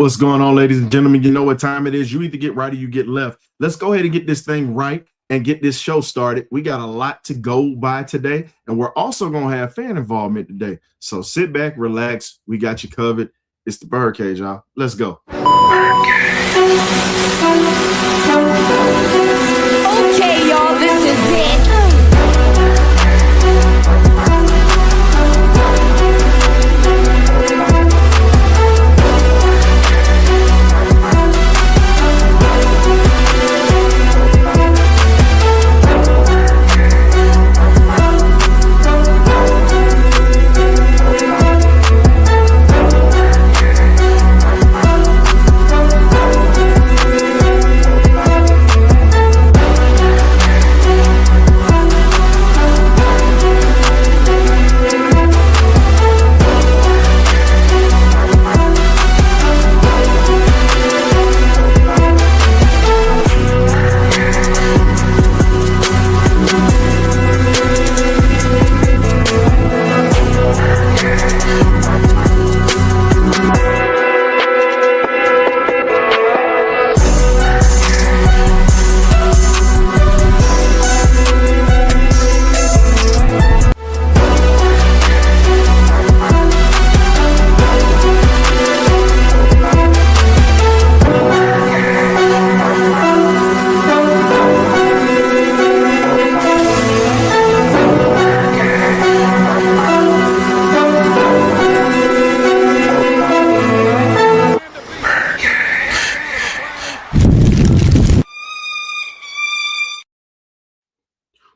What's going on, ladies and gentlemen? You know what time it is. You either get right or you get left. Let's go ahead and get this thing right and get this show started. We got a lot to go by today, and we're also going to have fan involvement today. So sit back, relax. We got you covered. It's the BirdCage, y'all. Let's go. Okay, y'all, this is it.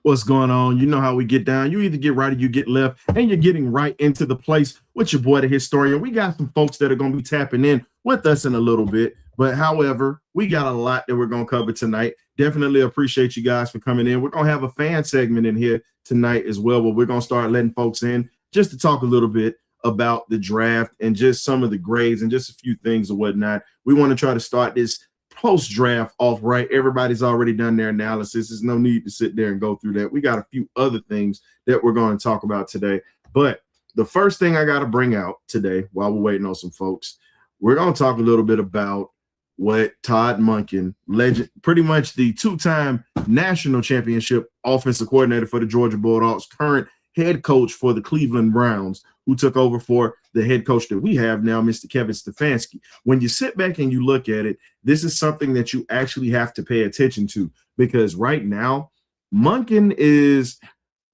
What's going on? You know how we get down. You either get right or you get left, and you're getting right into the place with your boy, the historian. We got some folks that are going to be tapping in with us in a little bit. But however, we got a lot that we're going to cover tonight. Definitely appreciate you guys for coming in. We're going to have a fan segment in here tonight as well, but we're going to start letting folks in just to talk a little bit about the draft and just some of the grades and just a few things and whatnot. We want to try to start this post-draft off right. Everybody's already done their analysis. There's no need to sit there and go through that. We got a few other things that we're going to talk about today. But the first thing I got to bring out today while we're waiting on some folks, we're going to talk a little bit about what Todd Monken, legend, pretty much the two-time national championship offensive coordinator for the Georgia Bulldogs, current head coach for the Cleveland Browns, who took over for the head coach that we have now, Mr. Kevin Stefanski. When you sit back and you look at it, this is something that you actually have to pay attention to, because right now, Monken is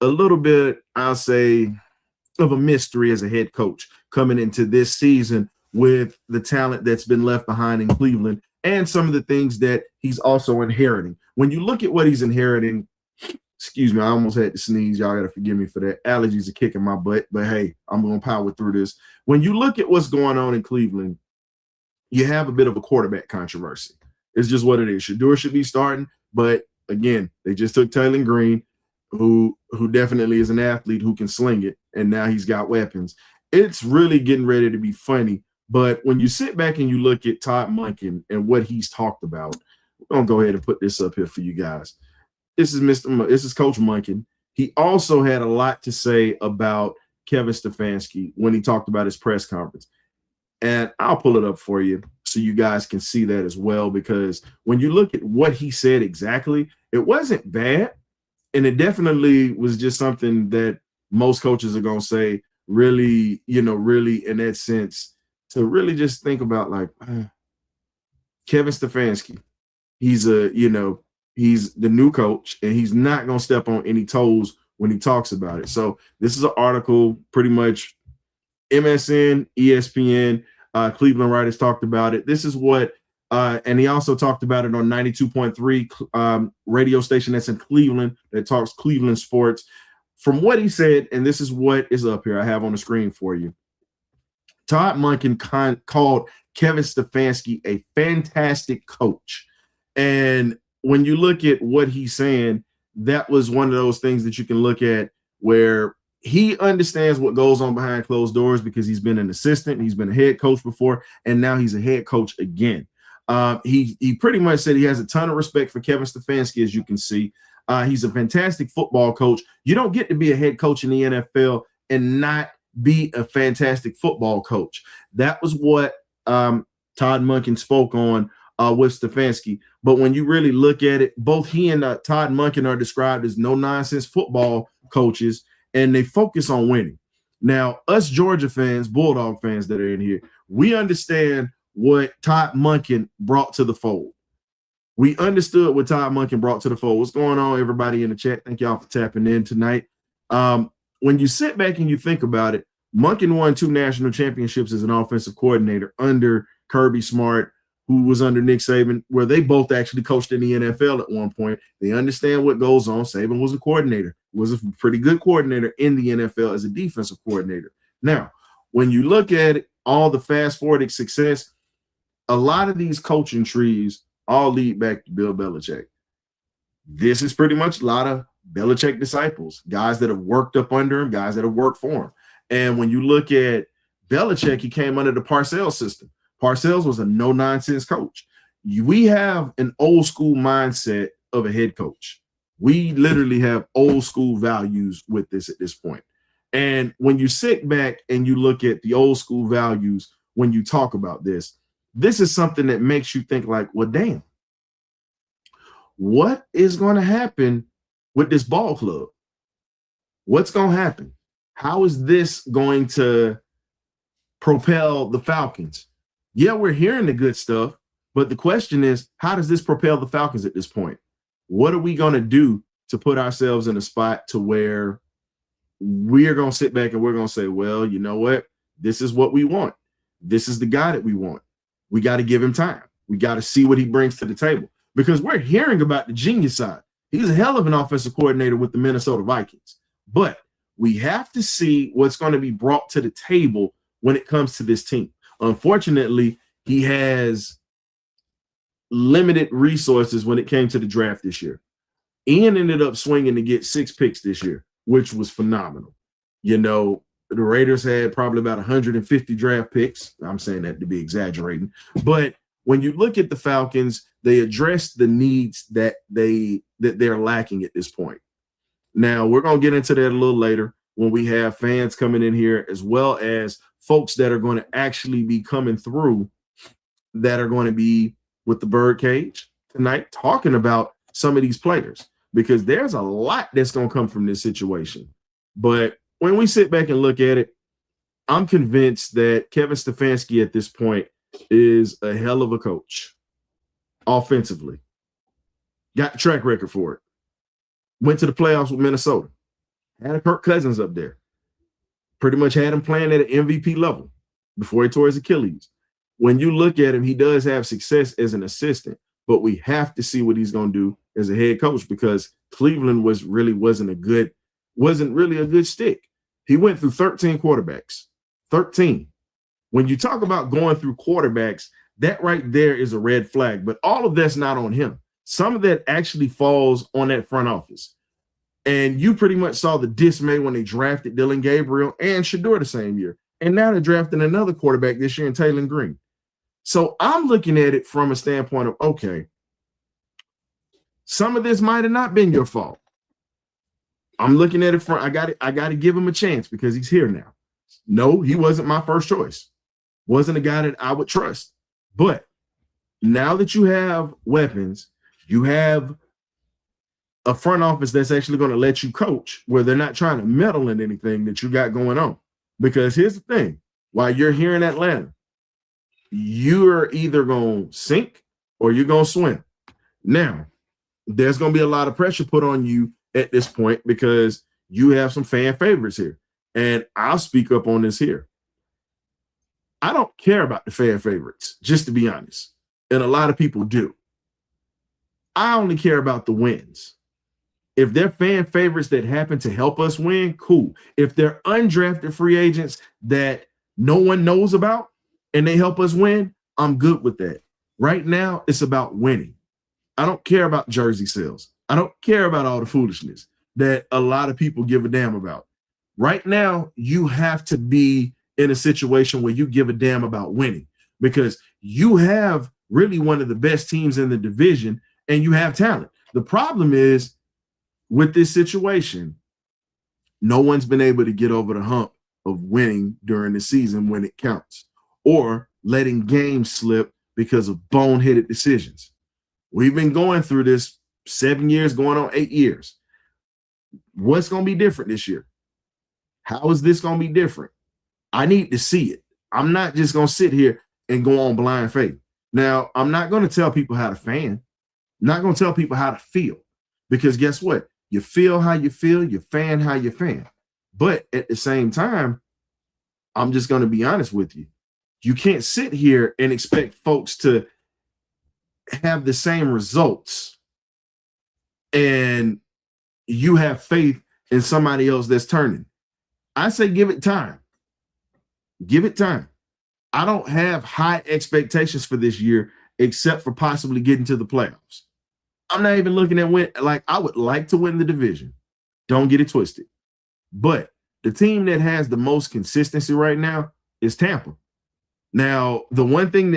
a little bit, I'll say, of a mystery as a head coach coming into this season with the talent that's been left behind in Cleveland and some of the things that he's also inheriting. When you look at what he's inheriting, excuse me, I almost had to sneeze. Y'all got to forgive me for that. Allergies are kicking my butt, but hey, I'm going to power through this. When you look at what's going on in Cleveland, you have a bit of a quarterback controversy. It's just what it is. Shador should be starting, but again, they just took Taylor Green, who definitely is an athlete who can sling it, and now he's got weapons. It's really getting ready to be funny, but when you sit back and you look at Todd Monken and what he's talked about, we're going to go ahead and put this up here for you guys. This is Coach Monken. He also had a lot to say about Kevin Stefanski when he talked about his press conference. And I'll pull it up for you so you guys can see that as well, because when you look at what he said exactly, it wasn't bad. And it definitely was just something that most coaches are going to say, really in that sense, to really just think about, like, Kevin Stefanski, he's the new coach, and he's not going to step on any toes when he talks about it. So this is an article, pretty much MSN, ESPN, Cleveland writers talked about it. This is what, and he also talked about it on 92.3 radio station that's in Cleveland that talks Cleveland sports. From what he said, and this is what is up here, I have on the screen for you. Todd Monken called Kevin Stefanski a fantastic coach. And when you look at what he's saying, that was one of those things that you can look at where he understands what goes on behind closed doors, because he's been an assistant, he's been a head coach before, and now he's a head coach again. He pretty much said he has a ton of respect for Kevin Stefanski, as you can see. He's a fantastic football coach. You don't get to be a head coach in the NFL and not be a fantastic football coach. That was what Todd Monken spoke on with Stefanski. But when you really look at it, both he and Todd Monken are described as no-nonsense football coaches, and they focus on winning. Now, us Georgia fans, Bulldog fans that are in here, we understand what Todd Monken brought to the fold. We understood what Todd Monken brought to the fold. What's going on, everybody in the chat? Thank y'all for tapping in tonight. When you sit back and you think about it, Monken won 2 national championships as an offensive coordinator under Kirby Smart, who was under Nick Saban, where they both actually coached in the NFL at one point. They understand what goes on. Saban was a coordinator, was a pretty good coordinator in the NFL as a defensive coordinator. Now, when you look at it, all the fast-forwarded success, a lot of these coaching trees all lead back to Bill Belichick. This is pretty much a lot of Belichick disciples, guys that have worked up under him, guys that have worked for him. And when you look at Belichick, he came under the Parcells system. Parcells was a no-nonsense coach. We have an old school mindset of a head coach. We literally have old school values with this at this point. And when you sit back and you look at the old school values, when you talk about this, this is something that makes you think like, well, damn, what is going to happen with this ball club? What's going to happen? How is this going to propel the Falcons? Yeah, we're hearing the good stuff, but the question is, how does this propel the Falcons at this point? What are we going to do to put ourselves in a spot to where we're going to sit back and we're going to say, well, you know what? This is what we want. This is the guy that we want. We got to give him time. We got to see what he brings to the table, because we're hearing about the genius side. He's a hell of an offensive coordinator with the Minnesota Vikings, but we have to see what's going to be brought to the table when it comes to this team. Unfortunately, he has limited resources when it came to the draft this year. Ian ended up swinging to get 6 picks this year, which was phenomenal. You know, the Raiders had probably about 150 draft picks. I'm saying that to be exaggerating. But when you look at the Falcons, they address the needs that they're lacking at this point. Now, we're going to get into that a little later when we have fans coming in here, as well as folks that are going to actually be coming through that are going to be with the Birdcage tonight talking about some of these players, because there's a lot that's going to come from this situation. But when we sit back and look at it, I'm convinced that Kevin Stefanski at this point is a hell of a coach offensively. Got the track record for it. Went to the playoffs with Minnesota. Had a Kirk Cousins up there. Pretty much had him playing at an MVP level before he tore his Achilles. When you look at him, he does have success as an assistant, but we have to see what he's going to do as a head coach, because Cleveland wasn't really a good stick. He went through 13 quarterbacks. 13. When you talk about going through quarterbacks, that right there is a red flag, but all of that's not on him. Some of that actually falls on that front office. And you pretty much saw the dismay when they drafted Dylan Gabriel and Shador the same year. And now they're drafting another quarterback this year in Taylor Green. So I'm looking at it from a standpoint of, okay, some of this might have not been your fault. I'm looking at it from, I got to give him a chance because he's here now. No, he wasn't my first choice. Wasn't a guy that I would trust. But now that you have weapons, you have a front office that's actually going to let you coach, where they're not trying to meddle in anything that you got going on. Because here's the thing, while you're here in Atlanta, you're either going to sink or you're going to swim. Now, there's going to be a lot of pressure put on you at this point because you have some fan favorites here. And I'll speak up on this here. I don't care about the fan favorites, just to be honest. And a lot of people do. I only care about the wins. If they're fan favorites that happen to help us win, cool. If they're undrafted free agents that no one knows about and they help us win, I'm good with that. Right now, it's about winning. I don't care about jersey sales. I don't care about all the foolishness that a lot of people give a damn about. Right now, you have to be in a situation where you give a damn about winning, because you have really one of the best teams in the division and you have talent. The problem is with this situation, no one's been able to get over the hump of winning during the season when it counts, or letting games slip because of boneheaded decisions. We've been going through this 7 years, going on 8 years. What's going to be different this year? How is this going to be different? I need to see it. I'm not just going to sit here and go on blind faith. Now, I'm not going to tell people how to fan. I'm not going to tell people how to feel, because guess what? You feel how you feel, you fan how you fan. But at the same time, I'm just going to be honest with you. You can't sit here and expect folks to have the same results and you have faith in somebody else that's turning. I say give it time. Give it time. I don't have high expectations for this year except for possibly getting to the playoffs. I'm not even looking at win. Like, I would like to win the division. Don't get it twisted. But the team that has the most consistency right now is Tampa. Now, the one thing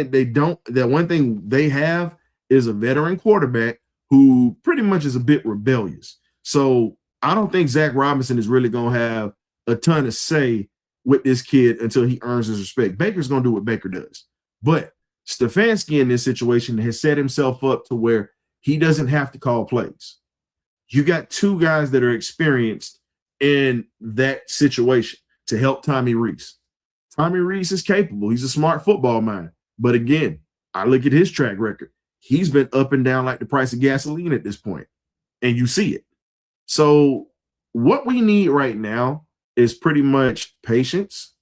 they have is a veteran quarterback who pretty much is a bit rebellious. So I don't think Zach Robinson is really going to have a ton to say with this kid until he earns his respect. Baker's going to do what Baker does. But Stefanski in this situation has set himself up to where he doesn't have to call plays. You got two guys that are experienced in that situation to help Tommy Rees. Tommy Rees is capable. He's a smart football mind. But again, I look at his track record. He's been up and down like the price of gasoline at this point, and you see it. So what we need right now is pretty much patience,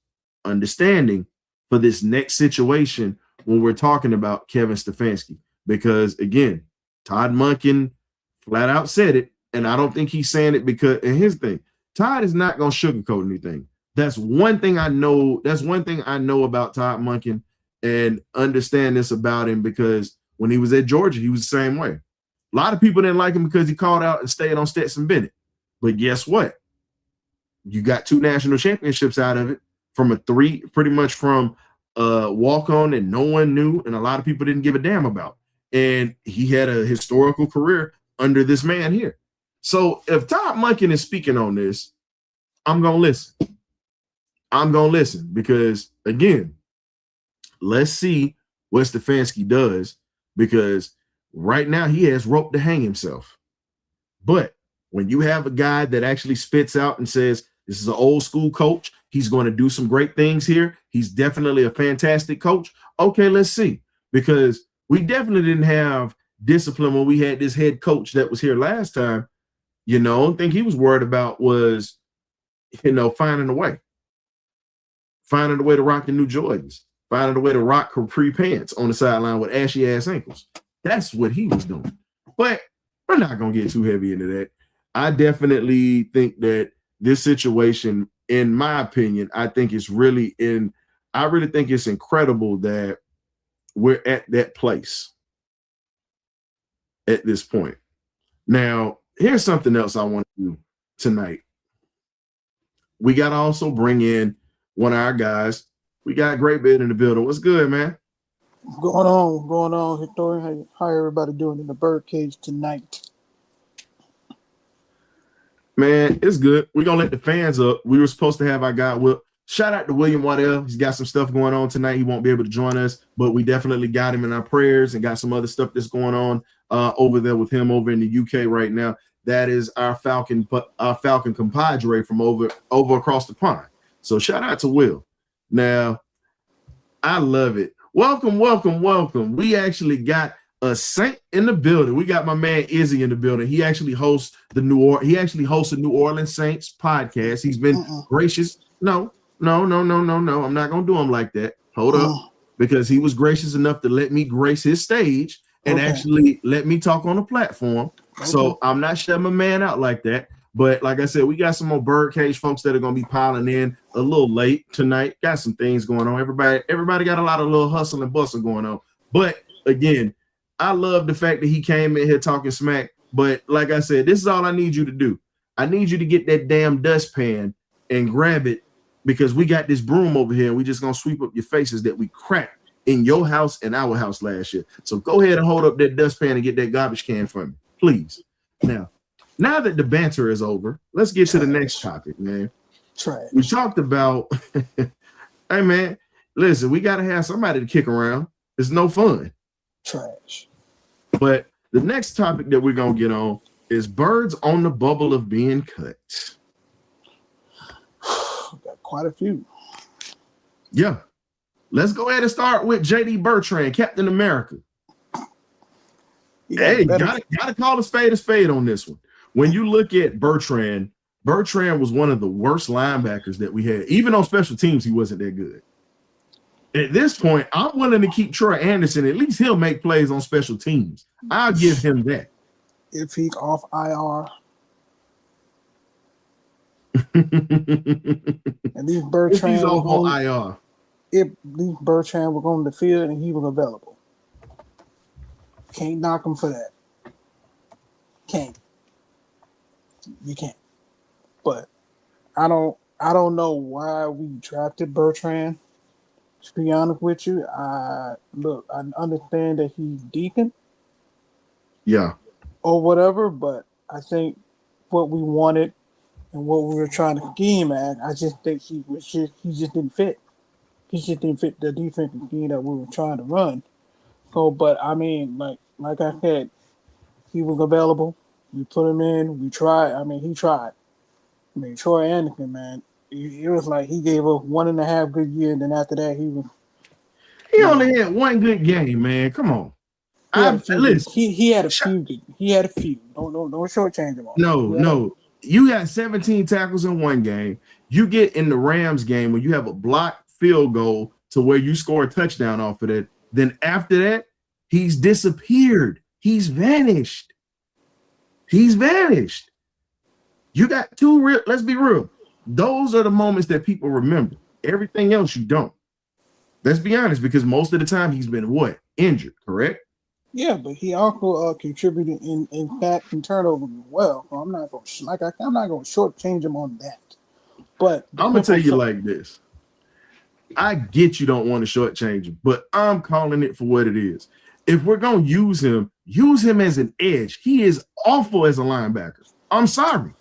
understanding for this next situation when we're talking about Kevin Stefanski. Because, again, Todd Monken flat out said it, and I don't think he's saying it because – and his thing, Todd is not going to sugarcoat anything. That's one thing I know. That's one thing I know about Todd Monken and understand this about him, because when he was at Georgia, he was the same way. A lot of people didn't like him because he called out and stayed on Stetson Bennett. But guess what? You got 2 national championships out of it from a 3, pretty much from a walk-on and no one knew and a lot of people didn't give a damn about. And he had a historical career under this man here. So if Todd Monken is speaking on this, I'm going to listen. I'm going to listen because, again, let's see what Stefanski does, because right now he has rope to hang himself. But when you have a guy that actually spits out and says, this is an old school coach, he's going to do some great things here, he's definitely a fantastic coach. Okay, let's see. Because we definitely didn't have discipline when we had this head coach that was here last time. You know, the thing he was worried about was, finding a way to rock the new Jordans, finding a way to rock capri pants on the sideline with ashy ass ankles. That's what he was doing. But we're not going to get too heavy into that. I definitely think that this situation, in my opinion, I really think it's incredible that we're at that place at this point. Now, here's something else I want to do tonight. We got to also bring in one of our guys. We got Great Beard in the building. What's good, man? Going on, Historian. How everybody doing in the birdcage tonight? Man, it's good. We're going to let the fans up. We were supposed to have our guy, shout out to William Waddell. He's got some stuff going on tonight. He won't be able to join us, but we definitely got him in our prayers and got some other stuff that's going on over there with him over in the UK right now. That is our Falcon compadre from over across the pond. So shout out to Will. Now, I love it. Welcome. We actually got a Saint in the building. We got my man Izzy in the building. He actually hosts a New Orleans Saints podcast. He's been gracious. No. I'm not gonna do him like that. Hold up, because he was gracious enough to let me grace his stage and actually let me talk on the platform. So I'm not shutting my man out like that. But like I said, we got some more birdcage folks that are gonna be piling in a little late tonight. Got some things going on. Everybody got a lot of little hustle and bustle going on. But again, I love the fact that he came in here talking smack. But like I said, this is all I need you to do. I need you to get that damn dustpan and grab it, because we got this broom over here and we just gonna sweep up your faces that we cracked in your house and our house last year. So go ahead and hold up that dustpan and get that garbage can for me, please. Now that the banter is over, let's get to the next topic, man. Trash. We talked about, hey man, listen, we got to have somebody to kick around. It's no fun. Trash. But the next topic that we're going to get on is birds on the bubble of being cut. Got quite a few. Yeah. Let's go ahead and start with J.D. Bertrand, Captain America. Hey, gotta call a spade on this one. When you look at Bertrand was one of the worst linebackers that we had. Even on special teams, he wasn't that good. At this point, I'm willing to keep Troy Anderson. At least he'll make plays on special teams. I'll give him that. If he's off IR. And these Bertrand he's off IR. If these Bertrand were on the field and he was available. Can't knock him for that. Can't. You can't. But I don't know why we drafted Bertrand. To be honest with you, I understand that he's decent. Yeah. Or whatever, but I think what we wanted and what we were trying to scheme at, I just think he just didn't fit. He just didn't fit the defensive scheme that we were trying to run. So, but I mean, like I said, he was available. We put him in. We tried. I mean, he tried. I mean, Troy Anderson, man, it was like he gave us 1.5 good years, and then after that, he only had one good game, man. Come on. Listen, he had a few. He had a few. Don't shortchange him. No. You got 17 tackles in one game. You get in the Rams game when you have a blocked field goal to where you score a touchdown off of it. Then after that, he's disappeared. He's vanished. You got two real. Let's be real. Those are the moments that people remember. Everything else you don't. Let's be honest, because most of the time he's been what? Injured, correct? Yeah, but he also contributed in sacks and turnovers as well. So I'm not going to shortchange him on that. But I'm gonna tell you like this. I get you don't want to shortchange him, but I'm calling it for what it is. If we're gonna use him as an edge. He is awful as a linebacker. I'm sorry.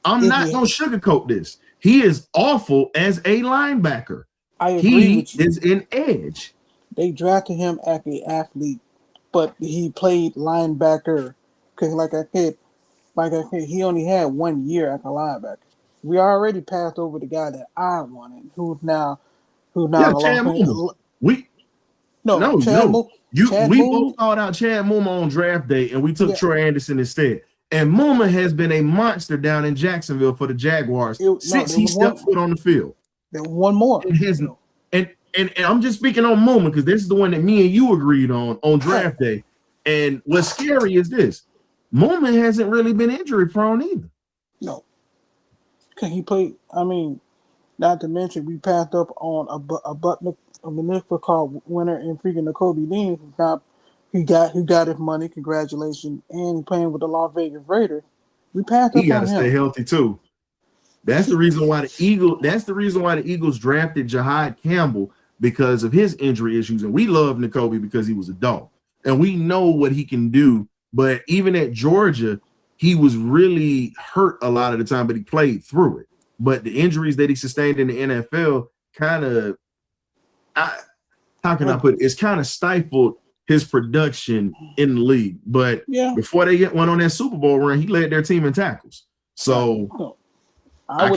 I'm not gonna sugarcoat this. He is awful as a linebacker. I agree with you. He is an edge. They drafted him as an athlete, but he played linebacker because, like I said, he only had 1 year as a linebacker. We already passed over the guy that I wanted, who's now Chad Mooma. We both called out Chad Mooma on draft day, and we took Troy Anderson instead. And Mooma has been a monster down in Jacksonville for the Jaguars since he stepped foot on the field. There was one more. And I'm just speaking on Mooma because this is the one that me and you agreed on draft day. And what's scary is this: Mooma hasn't really been injury prone either. No, because he played. I mean, not to mention we passed up on a municipal card winner in freaking N'Kobe Dean. He got his money. Congratulations, and he's playing with the Las Vegas Raiders. We passed up on him. He got to stay healthy too. That's the reason why the Eagles drafted Jahad Campbell, because of his injury issues. And we love N'Kobe because he was a dog. And we know what he can do. But even at Georgia, he was really hurt a lot of the time, but he played through it. But the injuries that he sustained in the NFL kind of, how can I put it? It's kind of stifled his production in the league. But before they went on that Super Bowl run, he led their team in tackles. So I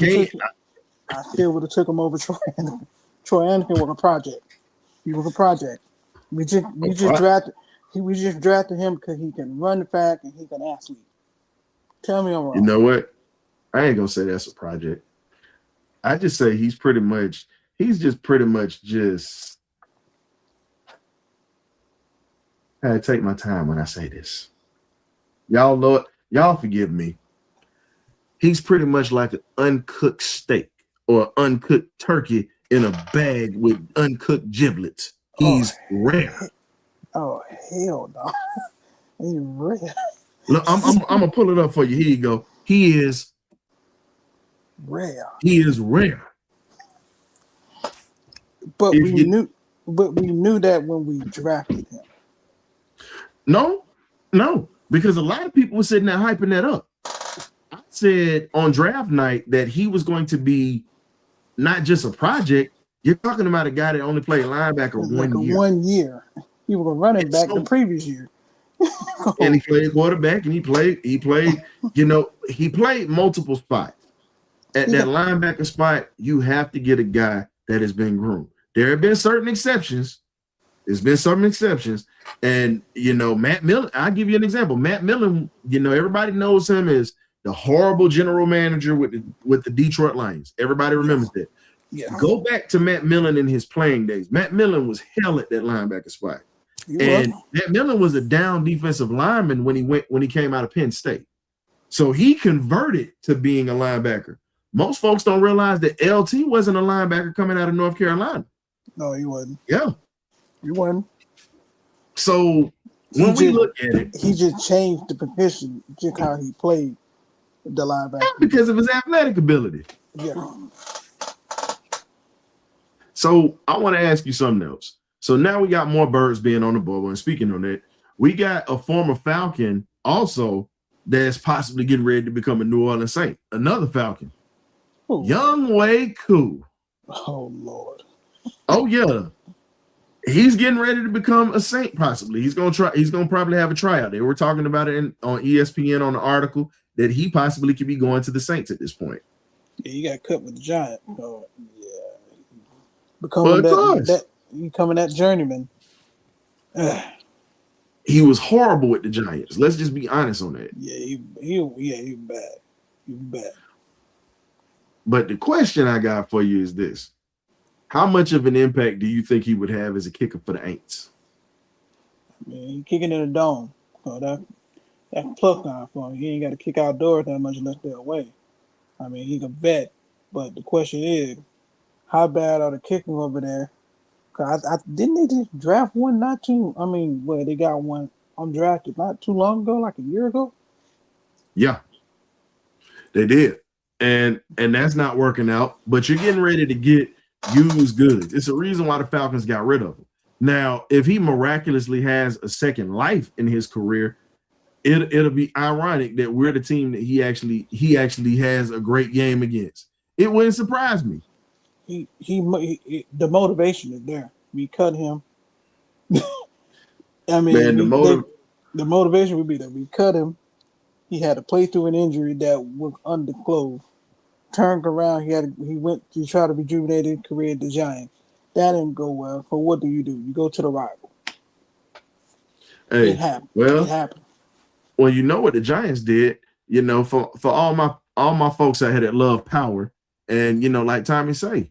still would have took him over Troy Anderson. Troy Anderson was a project. He was a project. We just drafted him because he can run fast and he can athlete. Tell me I'm wrong. You know what? I ain't gonna say that's a project. I just say he's pretty much just. I gotta take my time when I say this. Y'all forgive me. He's pretty much like an uncooked steak or uncooked turkey in a bag with uncooked giblets. He's rare. Oh, hell no. He's rare. Look, I'm gonna pull it up for you. Here you go. He is rare. He is rare. But we knew that when we drafted him. No, because a lot of people were sitting there hyping that up. I said on draft night that he was going to be not just a project, You're talking about a guy that only played linebacker like 1 year. 1 year. He was a running back the So- previous year. And he played quarterback, and he played, he played multiple spots. At that linebacker spot, you have to get a guy that has been groomed. There have been certain exceptions. There's been some exceptions. And, Matt Millen, I'll give you an example. Matt Millen, everybody knows him as the horrible general manager with the Detroit Lions. Everybody remembers that. Yeah. Go back to Matt Millen in his playing days. Matt Millen was hell at that linebacker spot. Matt Millen was a down defensive lineman when he came out of Penn State. So he converted to being a linebacker. Most folks don't realize that LT wasn't a linebacker coming out of North Carolina. No, he wasn't. Yeah. He wasn't. So when we look at it, he just changed the position, just how he played the linebacker. Because of his athletic ability. Yeah. So I want to ask you something else. So now we got more birds being on the bubble. And speaking on that, we got a former Falcon also that's possibly getting ready to become a New Orleans Saint. Another Falcon. Ooh. Young Wei Koo. Oh, Lord. Oh, yeah. He's getting ready to become a Saint, possibly. He's gonna probably have a tryout. They were talking about it on ESPN on the article that he possibly could be going to the Saints at this point. Yeah, he got cut with the Giant. Oh, yeah. Becoming that journeyman. He was horrible with the Giants. Let's just be honest on that. Yeah, he was bad. He was bad. But the question I got for you is this. How much of an impact do you think he would have as a kicker for the Aints? I mean, he kicking in the dome. So that's plus sign for him. He ain't got to kick outdoors that much unless they're away. I mean, he's a vet. But the question is, how bad are the kicking over there? Cause didn't they just draft one they got one undrafted not too long ago, like a year ago? Yeah, they did. And that's not working out. But you're getting ready to get used goods. It's a reason why the Falcons got rid of him. Now, if he miraculously has a second life in his career, it'll be ironic that we're the team that he actually has a great game against. It wouldn't surprise me. He the motivation is there. We cut him. I mean, Man, the motivation would be that we cut him. He had to play through an injury that was undisclosed. Turned around, he went to try to rejuvenate his career at the Giants. That didn't go well. So what do? You go to the rival. Hey, it happened. Well, it happened. Well, you know what the Giants did. For all my folks out here that love power, and like Tommy say,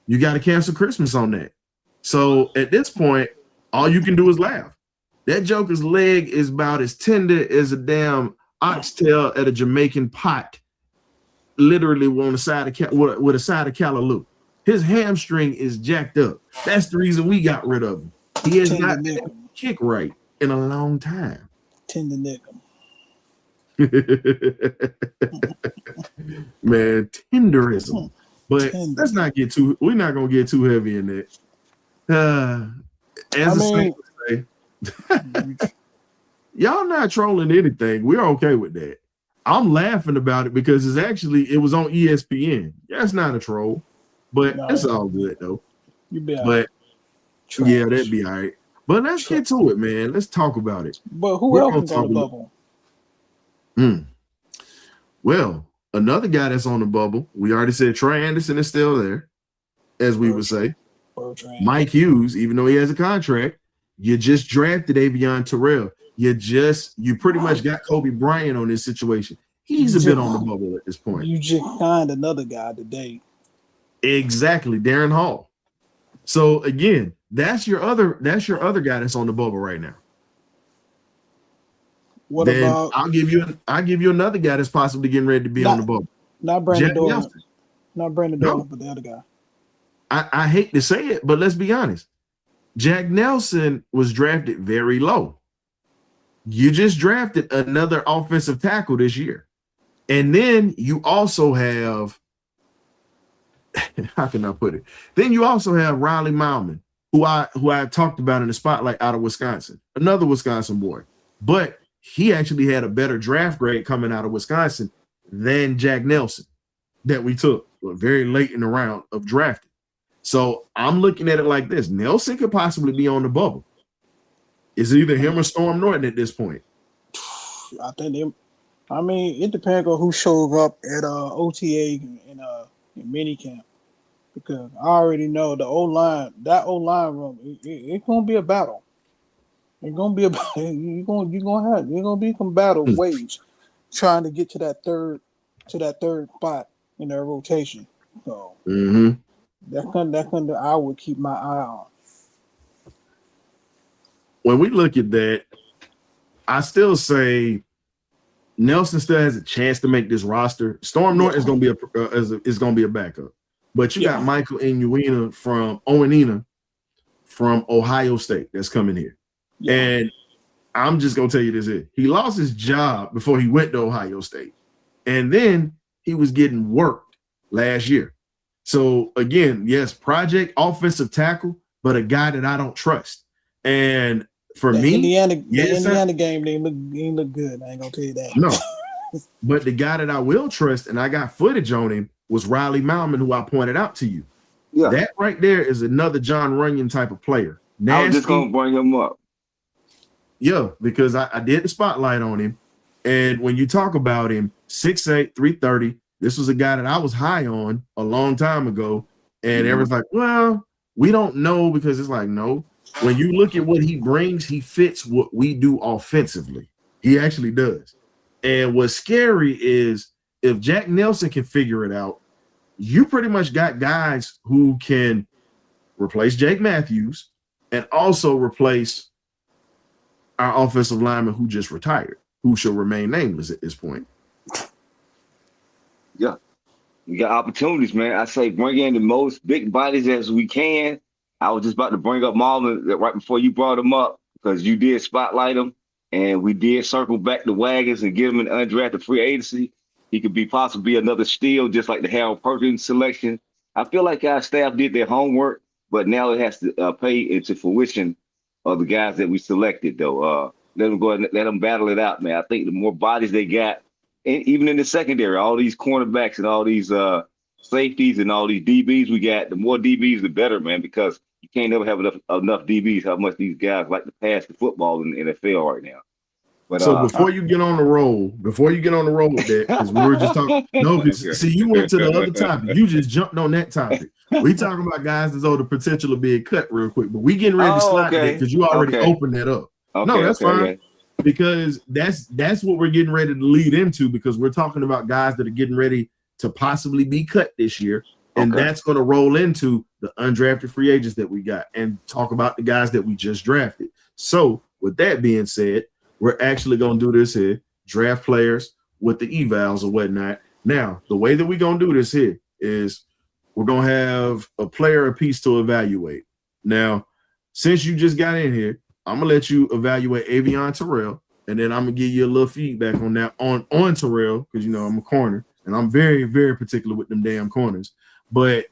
you got to cancel Christmas on that. So at this point, all you can do is laugh. That joker's leg is about as tender as a damn oxtail at a Jamaican pot, literally on the side of with a side of callaloo. His hamstring is jacked up. That's the reason we got rid of him. He has not kick right in a long time. Tender nickel. Man, tenderism. But let's not get too. We're not gonna get too heavy in that. Saint would say, y'all not trolling anything. We're okay with that. I'm laughing about it because it was on ESPN. That's not a troll, but it's all good though. Yeah, that'd be all right. But let's get to it, man. Let's talk about it. But who else is on the bubble? Well, another guy that's on the bubble, we already said Trey Anderson is still there, as we would say. Mike Hughes, even though he has a contract, you just drafted Avion Terrell. You pretty much got Kobe Bryant on this situation. He's a bit on the bubble at this point. You just signed another guy today. Exactly, Darren Hall. So again, that's your other guy that's on the bubble right now. I'll give you another guy that's possibly getting ready to be on the bubble. Not Brandon Doyle. Not Brandon Doyle, but the other guy. I hate to say it, but let's be honest. Jack Nelson was drafted very low. You just drafted another offensive tackle this year. And then you also have, how can I put it? Then you also have Riley Mallman, who I talked about in the spotlight out of Wisconsin, another Wisconsin boy. But he actually had a better draft grade coming out of Wisconsin than Jack Nelson that we took. very late in the round of drafting. So I'm looking at it like this: Nelson could possibly be on the bubble. It's either him or Storm Norton at this point. I think they. I mean, it depends on who shows up at OTA and in minicamp, because I already know the O line, that O line room, it's gonna be a battle. It's gonna be a you're gonna be some battle waves trying to get to that third spot in their rotation. So that's kind of I would keep my eye on. When we look at that, I still say Nelson still has a chance to make this roster. Storm Norton is going to be a backup, but you got Michael Onyenina from Ohio State that's coming here, and I'm just going to tell you this: here he lost his job before he went to Ohio State, and then he was getting worked last year. So again, yes, project offensive tackle, but a guy that I don't trust. And for me, Indiana game didn't look good. I ain't gonna tell you that. No, but the guy that I will trust, and I got footage on him, was Riley Malman, who I pointed out to you. Yeah, that right there is another John Runyon type of player. Nasty. I was just gonna bring him up. Yeah, because I did the spotlight on him, and when you talk about him, 6'8", 330. This was a guy that I was high on a long time ago, and everyone's like, "Well, we don't know," because it's like, no. When you look at what he brings, he fits what we do offensively. He actually does. And what's scary is if Jack Nelson can figure it out, you pretty much got guys who can replace Jake Matthews and also replace our offensive lineman who just retired, who shall remain nameless at this point. Yeah. We got opportunities, man. I say bring in the most big bodies as we can. I was just about to bring up Marlon right before you brought him up, because you did spotlight him, and we did circle back the wagons and give him an undrafted free agency. He could be possibly another steal, just like the Harold Perkins selection. I feel like our staff did their homework, but now it has to pay into fruition of the guys that we selected, though. Let them go and let them battle it out, man. I think the more bodies they got, and even in the secondary, all these cornerbacks and all these safeties and all these DBs we got, the more DBs, the better, man, because you can't never have enough DBs, how much these guys like to pass the football in the NFL right now. But so before you get on the roll with that, because we were just talking, see, you went to the other topic. You just jumped on that topic. We talking about guys that's on the potential of being cut real quick, but we getting ready to slide that because you already opened that up. No, that's fine. Because that's what we're getting ready to lead into, because we're talking about guys that are getting ready to possibly be cut this year. And that's going to roll into the undrafted free agents that we got and talk about the guys that we just drafted. So with that being said, we're actually going to do this here, draft players with the evals or whatnot. Now, the way that we're going to do this here is we're going to have a player apiece to evaluate. Now, since you just got in here, I'm going to let you evaluate Avion Terrell, and then I'm going to give you a little feedback on that on Terrell, because, you know, I'm a corner, and I'm very, very particular with them damn corners. But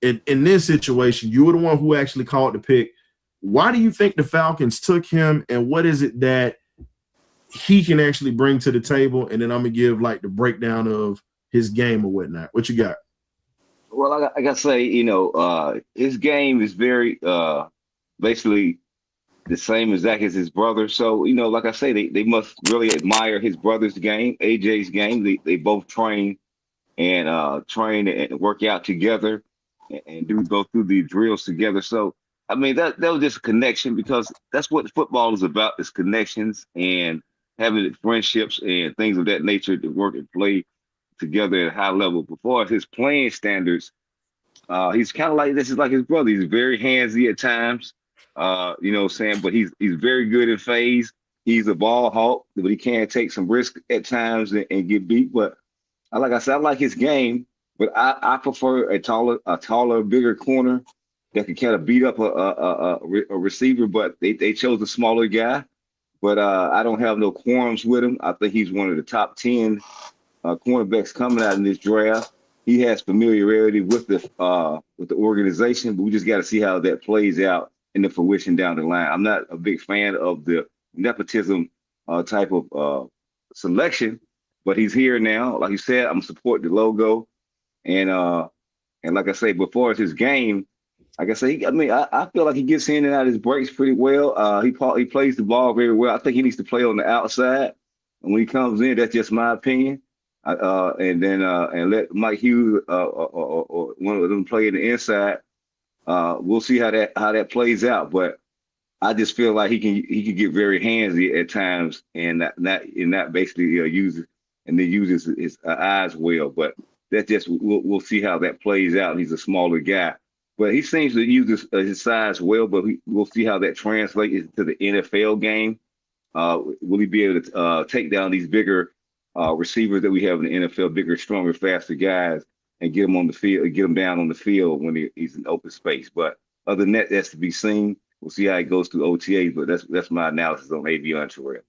in this situation, you were the one who actually called the pick. Why do you think the Falcons took him, and what is it that he can actually bring to the table? And then I'm going to give, like, the breakdown of his game or whatnot. What you got? Well, I got to say, you know, his game is very basically the same exact as his brother. So, you know, like I say, they must really admire his brother's game, AJ's game. They both train and work out together and go through the drills together. So, I mean, that was just a connection, because that's what football is about, is connections and having friendships and things of that nature to work and play together at a high level. Before his playing standards, he's kind of like, this is like his brother. He's very handsy at times, you know what I'm saying? But he's very good in phase. He's a ball hawk, but he can take some risk at times and get beat. But like I said, I like his game, but I prefer a taller, bigger corner that can kind of beat up a receiver. But they chose a smaller guy. But I don't have no qualms with him. I think he's one of the top 10 cornerbacks coming out in this draft. He has familiarity with the organization, but we just got to see how that plays out in the fruition down the line. I'm not a big fan of the nepotism type of selection, but he's here now. Like you said, I'm supporting the logo. And like I say, before his game, like I say, I feel like he gets in and out of his breaks pretty well. He plays the ball very well. I think he needs to play on the outside. And when he comes in, that's just my opinion. And let Mike Hughes or one of them play in the inside. We'll see how that plays out. But I just feel like he can get very handsy at times and not basically uses his eyes well. But that just we'll see how that plays out. He's a smaller guy, but he seems to use his size well. But we'll see how that translates to the NFL game. Will he be able to take down these bigger receivers that we have in the NFL, bigger, stronger, faster guys, and get them on the field, get them down on the field when he's in open space? But other than that, that's to be seen. We'll see how it goes through OTAs, but that's my analysis on Avion Terrell.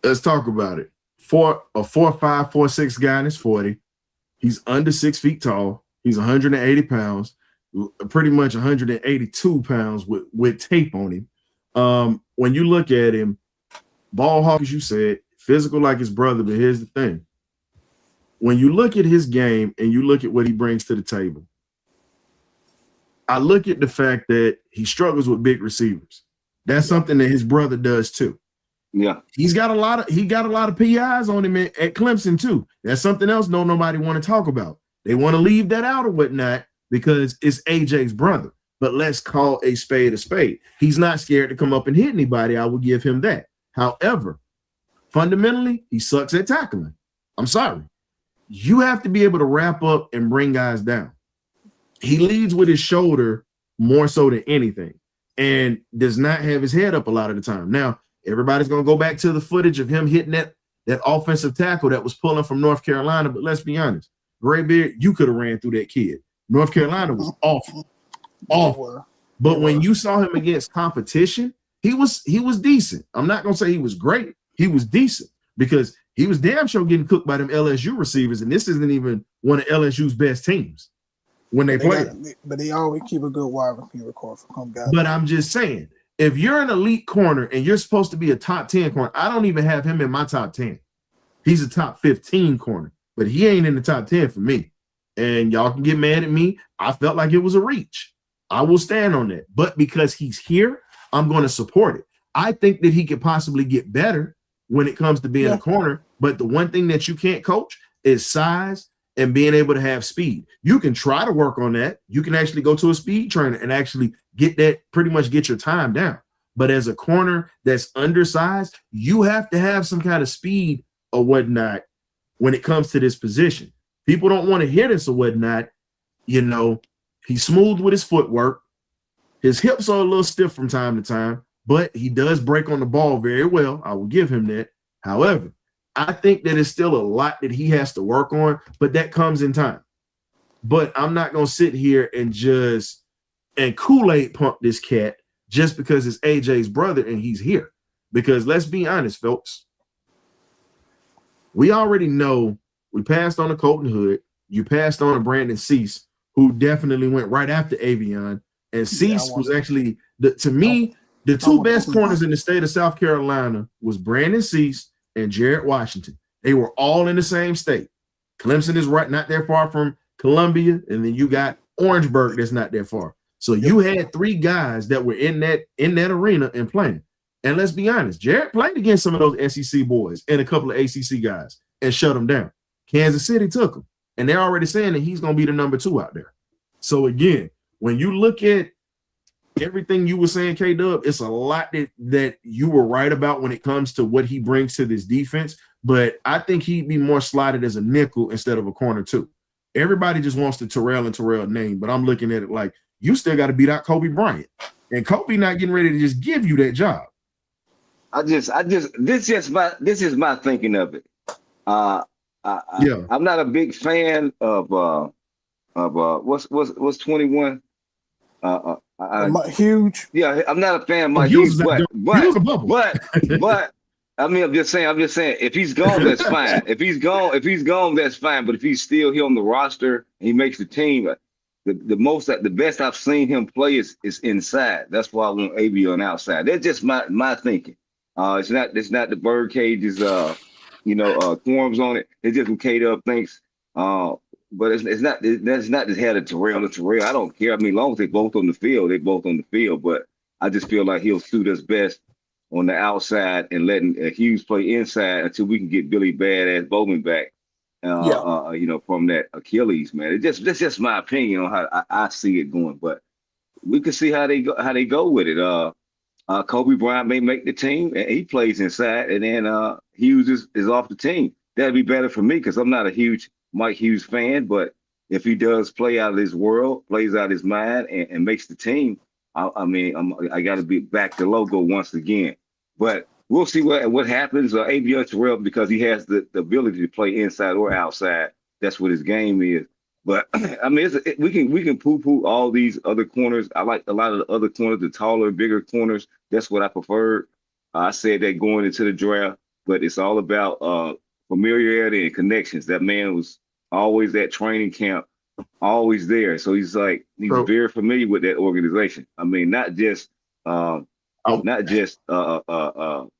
Let's talk about it. For a 4'5", 4'6" guy in his 40, he's under 6 feet tall. He's 180 pounds, pretty much 182 pounds with tape on him. When you look at him, ball hawk, as you said, physical like his brother, but here's the thing. When you look at his game and you look at what he brings to the table, I look at the fact that he struggles with big receivers. That's something that his brother does too. Yeah, he got a lot of PIs on him at Clemson too. That's something else nobody want to talk about. They want to leave that out or whatnot because it's AJ's brother. But let's call a spade a spade. He's not scared to come up and hit anybody. I will give him that. However, fundamentally, he sucks at tackling. I'm sorry. You have to be able to wrap up and bring guys down. He leads with his shoulder more so than anything and does not have his head up a lot of the time. Now, everybody's going to go back to the footage of him hitting that offensive tackle that was pulling from North Carolina. But let's be honest, Graybeard, you could have ran through that kid. North Carolina was awful. But when you saw him against competition, he was decent. I'm not going to say he was great. He was decent because he was damn sure getting cooked by them LSU receivers. And this isn't even one of LSU's best teams. When they play, but they always keep a good wide receiver core for come guys. But I'm just saying, if you're an elite corner and you're supposed to be a top 10 corner, I don't even have him in my top 10. He's a top 15 corner, but he ain't in the top 10 for me. And y'all can get mad at me. I felt like it was a reach. I will stand on that. But because he's here, I'm going to support it. I think that he could possibly get better when it comes to being a corner. But the one thing that you can't coach is size and being able to have speed. You can try to work on that. You can actually go to a speed trainer and actually get that, pretty much get your time down. But as a corner that's undersized, you have to have some kind of speed or whatnot when it comes to this position. People don't want to hear this or whatnot. You know, he's smooth with his footwork. His hips are a little stiff from time to time, but he does break on the ball very well. I will give him that. However, I think that it's still a lot that he has to work on, but that comes in time. But I'm not going to sit here and Kool-Aid pump this cat just because it's AJ's brother and he's here. Because let's be honest, folks. We already know we passed on a Colton Hood. You passed on a Brandon Cease, who definitely went right after Avion. And Cease was actually, to me, the two best corners in the state of South Carolina was Brandon Cease and Jared Washington. They were all in the same state. Clemson is right, not that far from Columbia, and then you got Orangeburg that's not that far. So you had three guys that were in that arena and playing. And let's be honest, Jared played against some of those SEC boys and a couple of ACC guys and shut them down. Kansas City took him, and they're already saying that he's going to be the number 2 out there. So again, when you look at everything you were saying, K-Dub, it's a lot that you were right about when it comes to what he brings to this defense. But I think he'd be more slotted as a nickel instead of a corner too. Everybody just wants the Terrell and Terrell name, but I'm looking at it like you still got to beat out Kobe Bryant, and Kobe not getting ready to just give you that job. This is my thinking of it. I'm not a big fan of what's 21. Huge. Yeah, I'm not a fan of Mike Hughes, but I mean, I'm just saying, if he's gone, that's fine. If he's gone, that's fine. But if he's still here on the roster and he makes the team, the best I've seen him play is inside. That's why I want Avion outside. That's just my thinking. It's not the BirdCage's forms on it. It's just what K-Dub thinks. but that's not just had a Terrell or Terrell. I don't care. I mean, as long as they both on the field, they both on the field. But I just feel like he'll suit us best on the outside and letting Hughes play inside until we can get Billy Badass Bowman back. From that Achilles, man. That's just my opinion on how I see it going. But we can see how they go with it. Kobe Bryant may make the team, and he plays inside, and then Hughes is off the team. That'd be better for me because I'm not a huge Mike Hughes fan, but if he does play out of his world, plays out his mind, and makes the team, I got to be back to logo once again. But we'll see what happens. Avion Terrell, because he has the ability to play inside or outside. That's what his game is. But I mean, we can poo-poo all these other corners. I like a lot of the other corners, the taller, bigger corners. That's what I preferred. I said that going into the draft, but it's all about familiarity and connections. That man was always at training camp, always there. So he's very familiar with that organization. I mean, not just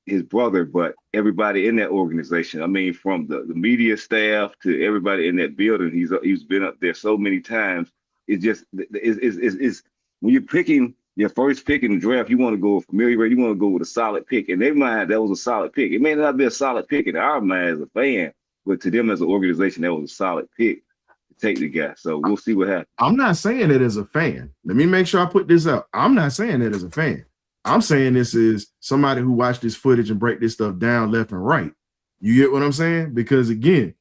his brother, but everybody in that organization. I mean, from the media staff to everybody in that building. He's been up there so many times. It's when you're picking your first pick in the draft, you want to go familiar. You want to go with a solid pick. In their mind, that was a solid pick. It may not be a solid pick in our mind as a fan, but to them as an organization, that was a solid pick to take the guy. So we'll see what happens. I'm not saying it as a fan. Let me make sure I put this out. I'm not saying it as a fan. I'm saying this is somebody who watched this footage and break this stuff down left and right. You get what I'm saying? Because again,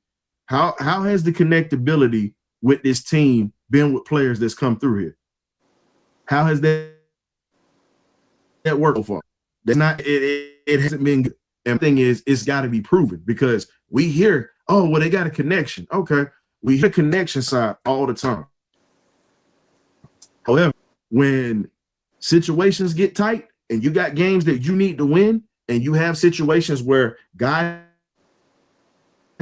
how has the connectability with this team been with players that's come through here? How has that worked so far? That's not it hasn't been good. And the thing is, it's got to be proven because we hear, oh, well, they got a connection. Okay, we hear connection side all the time. However, when situations get tight and you got games that you need to win, and you have situations where guys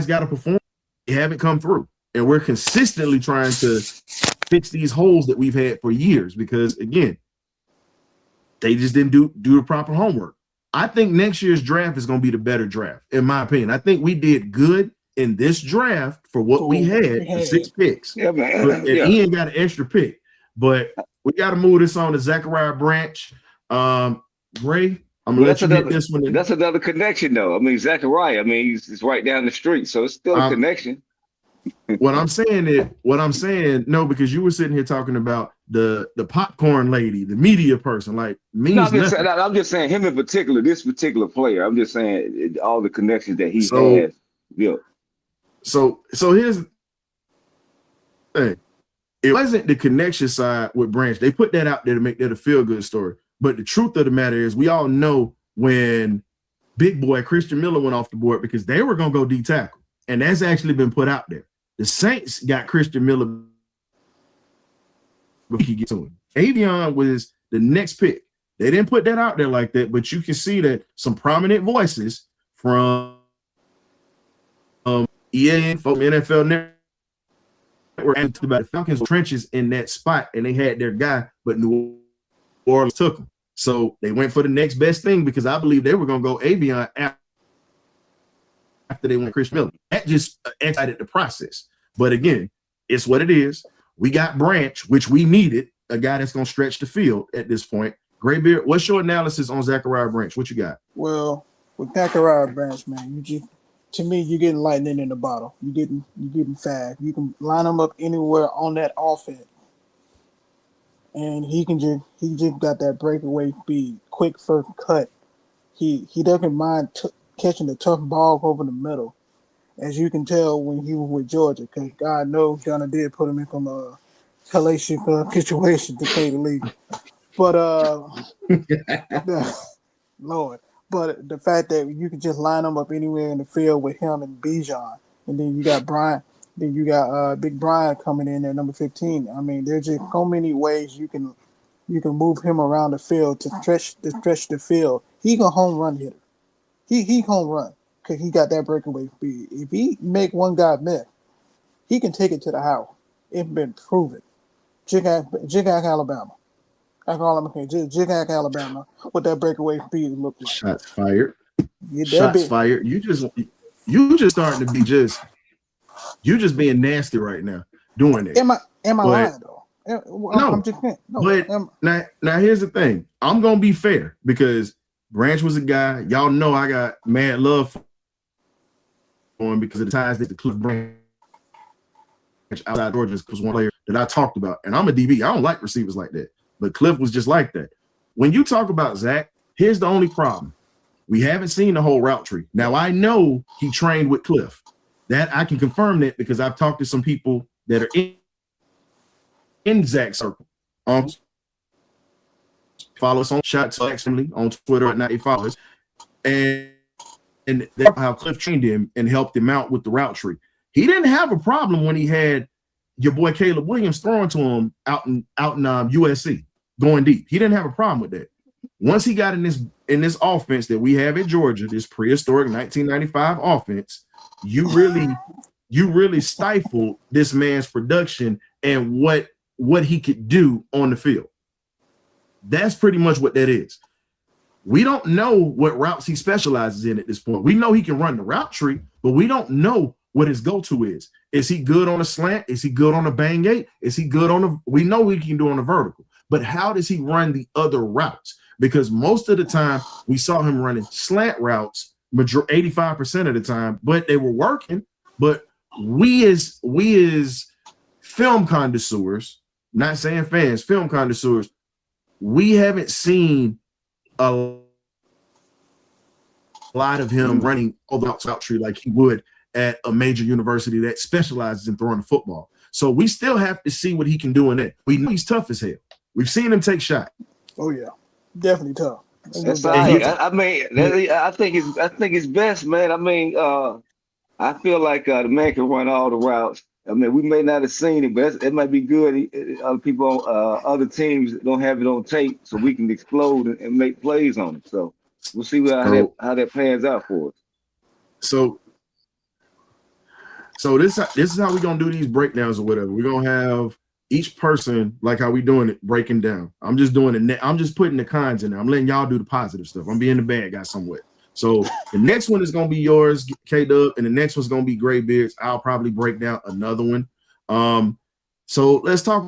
got to perform, they haven't come through. And we're consistently trying to fix these holes that we've had for years because, again, they just didn't do the proper homework. I think next year's draft is going to be the better draft, in my opinion. I think we did good in this draft for what we had, the 6 picks. Yeah, man. He ain't got an extra pick. But we got to move this on to Zachariah Branch. Ray, I'm gonna let you get this one. That's another connection, though. I mean, Zachariah. I mean, he's right down the street, so it's still a connection. What I'm saying, no, because you were sitting here talking about the popcorn lady, the media person, like me. No, I'm just saying him in particular, this particular player. I'm just saying all the connections that he has built. So here's the thing. It wasn't the connection side with Branch. They put that out there to make that a feel-good story. But the truth of the matter is we all know when big boy Christian Miller went off the board because they were going to go D-tackle. And that's actually been put out there. The Saints got Christian Miller before he gets to him. Avion was the next pick. They didn't put that out there like that, but you can see that some prominent voices from EA, from NFL Network, were asked about the Falcons trenches in that spot, and they had their guy, but New Orleans took him. So they went for the next best thing because I believe they were going to go Avion after they went Chris Miller. That just excited the process. But again, it's what it is. We got Branch, which we needed, a guy that's going to stretch the field at this point. Graybeard, what's your analysis on Zachariah Branch? What you got? Well, with Zachariah Branch, man, to me, you're getting lightning in the bottle. You're getting fast. You can line him up anywhere on that offense. And he just got that breakaway speed, quick first cut. He doesn't mind catching the tough ball over the middle, as you can tell when he was with Georgia, because God knows Ghana did put him in some hellacious situation to say the least. But Lord, but the fact that you can just line them up anywhere in the field with him and Bijan, and then you got Brian. Then you got Big Brian coming in at number 15. I mean, there's just so many ways you can move him around the field to stretch the field. He a home run hitter. He home run because he got that breakaway speed. If he make one guy miss, he can take it to the house. It's been proven. Jigak, Alabama. I call him Jigak, Alabama. What that breakaway speed look like. Shots fired. Shots fired. You just starting to be you just being nasty right now. doing it. Am I But lying though? no, I'm just saying. No, but now here's the thing. I'm gonna be fair because Branch was a guy. Y'all know I got mad love for him because of the ties that the Cliff Branch outside Georgia was one player that I talked about. And I'm a DB. I don't like receivers like that. But Cliff was just like that. When you talk about Zach, here's the only problem. We haven't seen the whole route tree. Now, I know he trained with Cliff. That I can confirm that because I've talked to some people that are in Zach's circle. Follow us on Shots Family on Twitter at 90 followers. And that's how Cliff trained him and helped him out with the route tree. He didn't have a problem when he had your boy Caleb Williams throwing to him out in USC going deep. He didn't have a problem with that. Once he got in this offense that we have at Georgia, this prehistoric 1995 offense, you really stifled this man's production and what he could do on the field. That's pretty much what that is. We don't know what routes he specializes in at this point. We know he can run the route tree, but we don't know what his go-to is. Is he good on a slant? Is he good on a bang eight? Is he good on we know he can do on a vertical, but how does he run the other routes? Because most of the time we saw him running slant routes 85% of the time, but they were working. But we as film connoisseurs, not saying fans, film connoisseurs, we haven't seen a lot of him running all the route tree like he would at a major university that specializes in throwing the football. So we still have to see what he can do in it. We know he's tough as hell. We've seen him take shots. Oh yeah, definitely tough. That's all right. I mean, I think it's best, man. I mean, I feel like the man can run all the routes. I mean, we may not have seen it, but it might be good. Other people, other teams don't have it on tape, so we can explode and make plays on it. So we'll see how that pans out for us. So this is how we're gonna do these breakdowns or whatever. We're gonna have each person, like how we doing it, breaking down. I'm just doing it. I'm just putting the cons in there. I'm letting y'all do the positive stuff. I'm being the bad guy somewhat. So the next one is gonna be yours, K-Dub, and the next one's gonna be Graybeards. I'll probably break down another one. So let's talk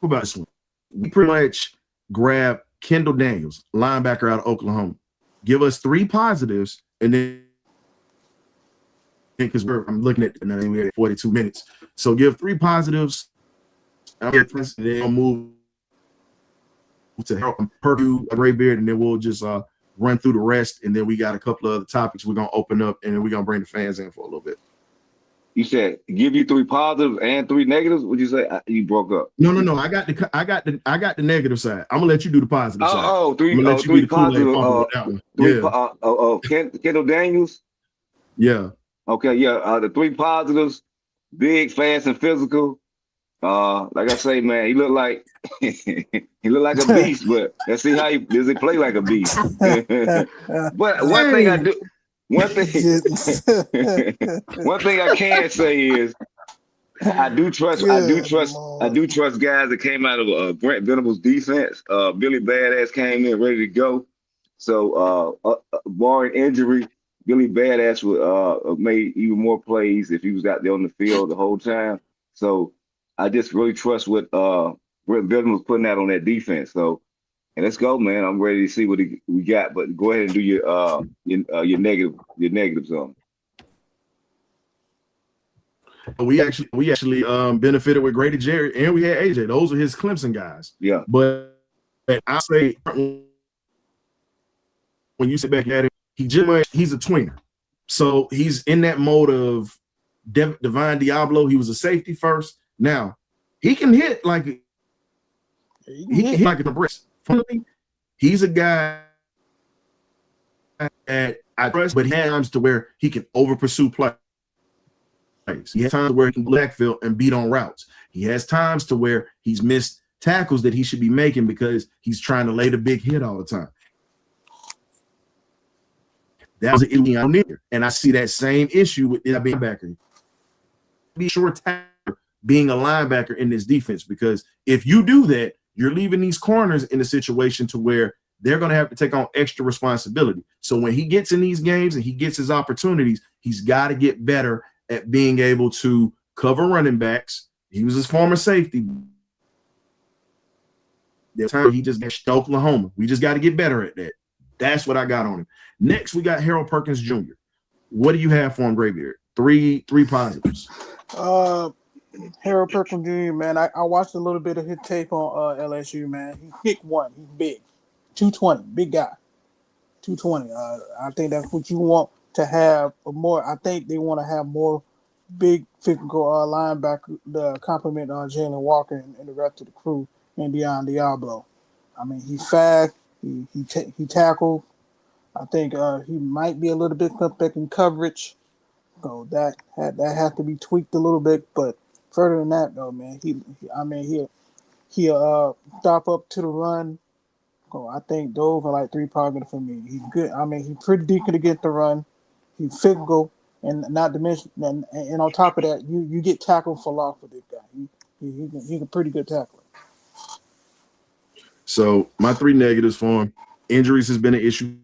about this one. We pretty much grab Kendall Daniels, linebacker out of Oklahoma. Give us 3 positives, and then because I'm looking at and we had 42 minutes. So give 3 positives. I'll get then I'll move to help Purdue, Graybeard, and then we'll just run through the rest. And then we got a couple of other topics we're gonna open up, and then we're gonna bring the fans in for a little bit. You said give you 3 positives and 3 negatives. What'd you say? You broke up. No. I got the negative side. I'm gonna let you do the positive side. 3 positive. Kendall Daniels. Yeah. Okay, yeah. The 3 positives: big, fast, and physical. Like I say, man, he looked like a beast, but let's see how does he play like a beast. But one thing I can say is I do trust guys that came out of Brent Venables' defense. Billy Badass came in ready to go. So barring injury, Billy Badass would made even more plays if he was out there on the field the whole time. So I just really trust what Brent Venables was putting out on that defense. So, and let's go, man. I'm ready to see what we got. But go ahead and do your negatives on. We actually benefited with Grady Jarrett, and we had AJ. Those are his Clemson guys. Yeah. But I say when you sit back at it, he's a tweener. So he's in that mode of Divine Diablo. He was a safety first. Now he can hit like a brisk. Finally, he's a guy that I trust, but he has times to where he can over pursue plays. He has times where he can backfield and beat on routes. He has times to where he's missed tackles that he should be making because he's trying to lay the big hit all the time. That was an issue, and I see that same issue with being a linebacker. Be sure being a linebacker in this defense, because if you do that, you're leaving these corners in a situation to where they're going to have to take on extra responsibility. So when he gets in these games and he gets his opportunities, he's got to get better at being able to cover running backs. He was his former safety. The time he just got to Oklahoma. We just got to get better at that. That's what I got on him. Next, we got Harold Perkins Jr. What do you have for him, Graybeard? Three positives. Harold Perkins Jr., man, I watched a little bit of his tape on LSU, man. He's 6'1", he's big, 220, big guy, 220. I think that's what you want to have more. I think they want to have more big physical linebacker to complement Jalen Walker and the rest of the crew and Deion Diablo. I mean, he's fast. He tackles. I think he might be a little bit back in coverage. So that has to be tweaked a little bit. But further than that, though, man, he'll stop up to the run. So I think those are like 3 positives for me. He's good. I mean, he's pretty decent to get the run. He's physical, and not to mention, and on top of that, you get tackled for loss with this guy. He's a pretty good tackler. So my 3 negatives for him: injuries has been an issue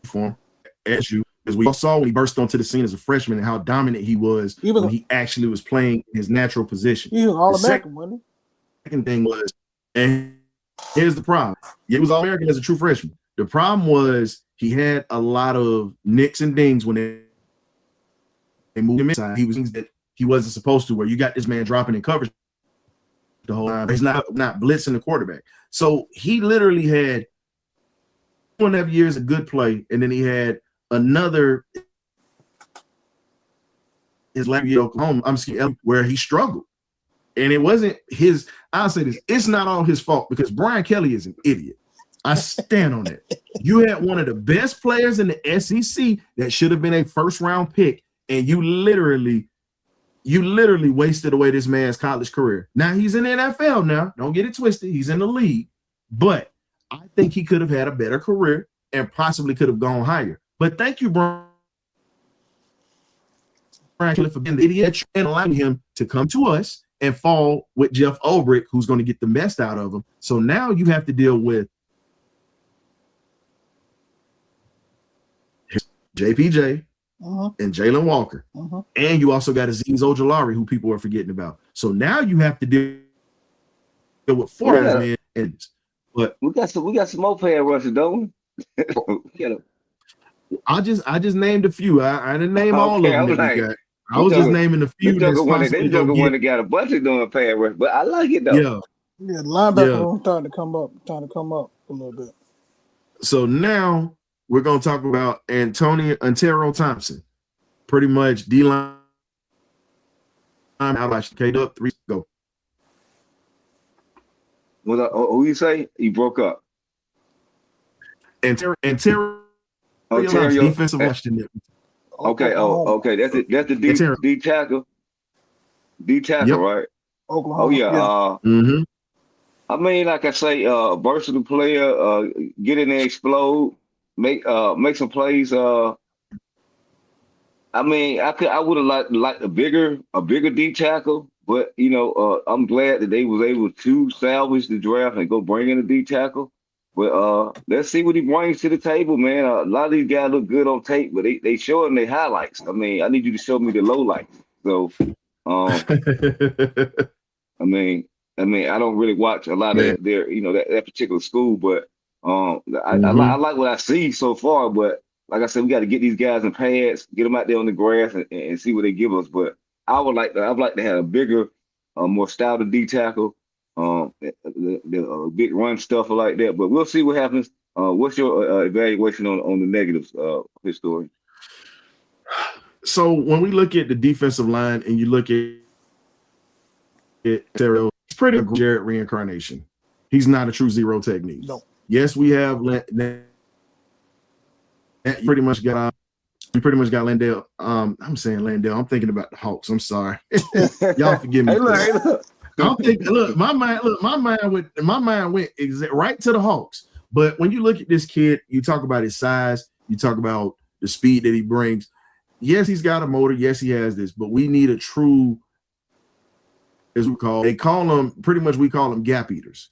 for him. Issue as we all saw when he burst onto the scene as a freshman and how dominant he was when he actually was playing his natural position. He was All-American, wasn't he? Second thing was, and here's the problem: he was All-American as a true freshman. The problem was he had a lot of nicks and dings when they moved him inside. He was things that he wasn't supposed to. Where you got this man dropping in coverage the whole time. He's not blitzing the quarterback. So he literally had 2.5 years of good play, and then he had another his last year at Oklahoma, where he struggled. And it wasn't his, I'll say this, it's not all his fault because Brian Kelly is an idiot. I stand on it. You had one of the best players in the SEC that should have been a first-round pick, and you literally wasted away this man's college career. Now he's in the NFL now. Don't get it twisted. He's in the league. But I think he could have had a better career and possibly could have gone higher. But thank you, Brian Kelly, for being the idiot and allowing him to come to us and fall with Jeff Ulbrich, who's going to get the best out of him. So now you have to deal with JPJ and Jalen Walker. And you also got Azeez Ojulari, who people are forgetting about. So now you have to deal with 4 men. But we got some more pass rushers, don't we? I just named a few. I didn't name all of them. I was just naming a few. They one that got a bunch of doing pass rush, but I like it though. Yeah, the linebacker starting to come up a little bit. So now we're gonna talk about Antero Thompson. Pretty much D-line. How about you? Up 3 go. Who you say? He broke up. Antero defensive Washington. Okay. Okay. That's it. That's the D tackle. D tackle, right? Oklahoma. Oh yeah. I mean, like I say, versatile player. Get in there, explode, make some plays. I mean, I would have liked a bigger D tackle, but I'm glad that they was able to salvage the draft and go bring in a D tackle. But let's see what he brings to the table, man. A lot of these guys look good on tape, but they showing their highlights. I mean, I need you to show me the lowlights. So, I mean, I don't really watch a lot of their, that particular school, but I like what I see so far. But like I said, we got to get these guys in pads, get them out there on the grass, and see what they give us. But I'd like to have a bigger, more stouter D tackle. The big run stuff like that, but we'll see what happens. What's your evaluation on the negatives of his story? So when we look at the defensive line and you look at it, it's pretty Jared reincarnation. He's not a true zero technique. No. Yes, we have pretty much got Landale. I'm saying Landale. I'm thinking about the Hawks. I'm sorry. Y'all forgive me. I'm thinking, my mind went right to the Hawks. But when you look at this kid, you talk about his size, you talk about the speed that he brings. Yes, he's got a motor. Yes, he has this, but we need a true, as we call them gap eaters.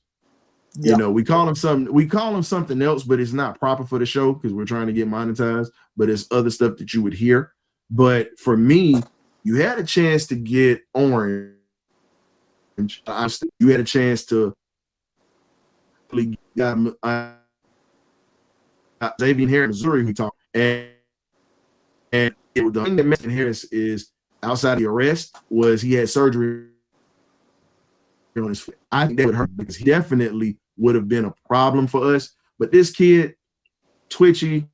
Yeah. We call them something else, but it's not proper for the show because we're trying to get monetized, but it's other stuff that you would hear. But for me, You had a chance to get Orange. You had a chance to got Xavier Harris, Missouri, we talked, and the thing that mentioned Harris is outside of the arrest was he had surgery on his foot. I think that would hurt because he definitely would have been a problem for us. But this kid, twitchy,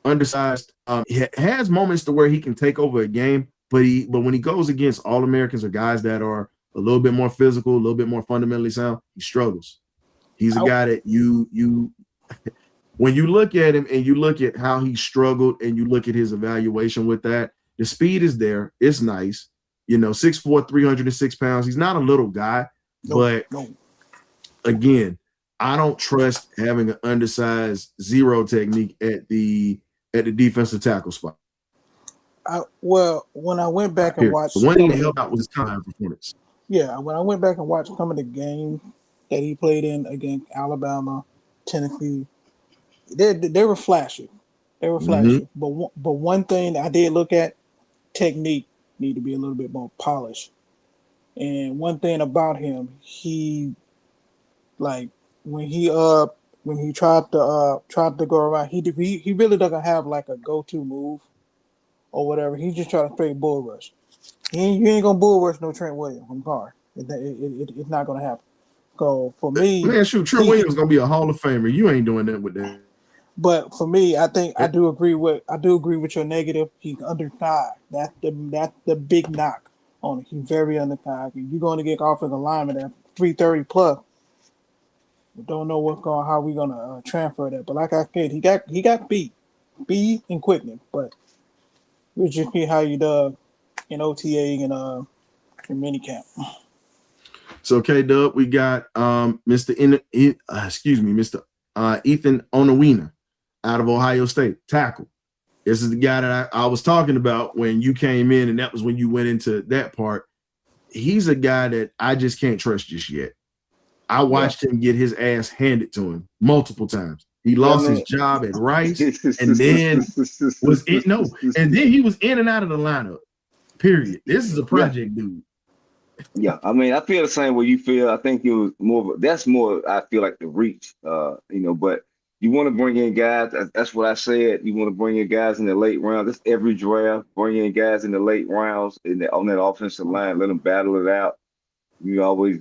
undersized, he has moments to where he can take over a game, but when he goes against All-Americans or guys that are a little bit more physical, a little bit more fundamentally sound, he struggles. He's a guy that you when you look at him and you look at how he struggled and you look at his evaluation with that, the speed is there. It's nice. 6'4", 306 pounds. He's not a little guy, but again, I don't trust having an undersized zero technique at the defensive tackle spot. Well, when I went back and watched, the one thing that helped out was his time performance. Yeah, when I went back and watched some of the games that he played in against Alabama, Tennessee, they were flashy. They were flashy. But one thing I did look at, technique need to be a little bit more polished. And one thing about him, he like when he tried to go around, he really doesn't have like a go-to move or whatever. He just trying to straight bull rush. You ain't gonna bull rush no Trent Williams. I'm sorry, it's not gonna happen. So for me, man, shoot, Trent Williams gonna be a Hall of Famer. You ain't doing that with that. But for me, I think I do agree with your negative. He's undersized. That's the big knock on it. He's very undersized. If you're going to get offensive lineman at 330 plus, we don't know how we're gonna transfer that. But like I said, he got speed and quickness. But we'll just see how you do in OTA and in minicamp. So K-Dub, we got Mr. Ethan Onowina out of Ohio State, tackle. This is the guy that I was talking about when you came in, and that was when you went into that part. He's a guy that I just can't trust just yet. I watched him get his ass handed to him multiple times. He lost his job at Rice, and then and then he was in and out of the lineup. Period. This is a project dude. Yeah, I mean, I feel the same way you feel. I think it was that's more, I feel like the reach, but you want to bring in guys. That's what I said. You want to bring in guys in the late rounds. That's every draft. Bring in guys in the late rounds on that offensive line. Let them battle it out. You always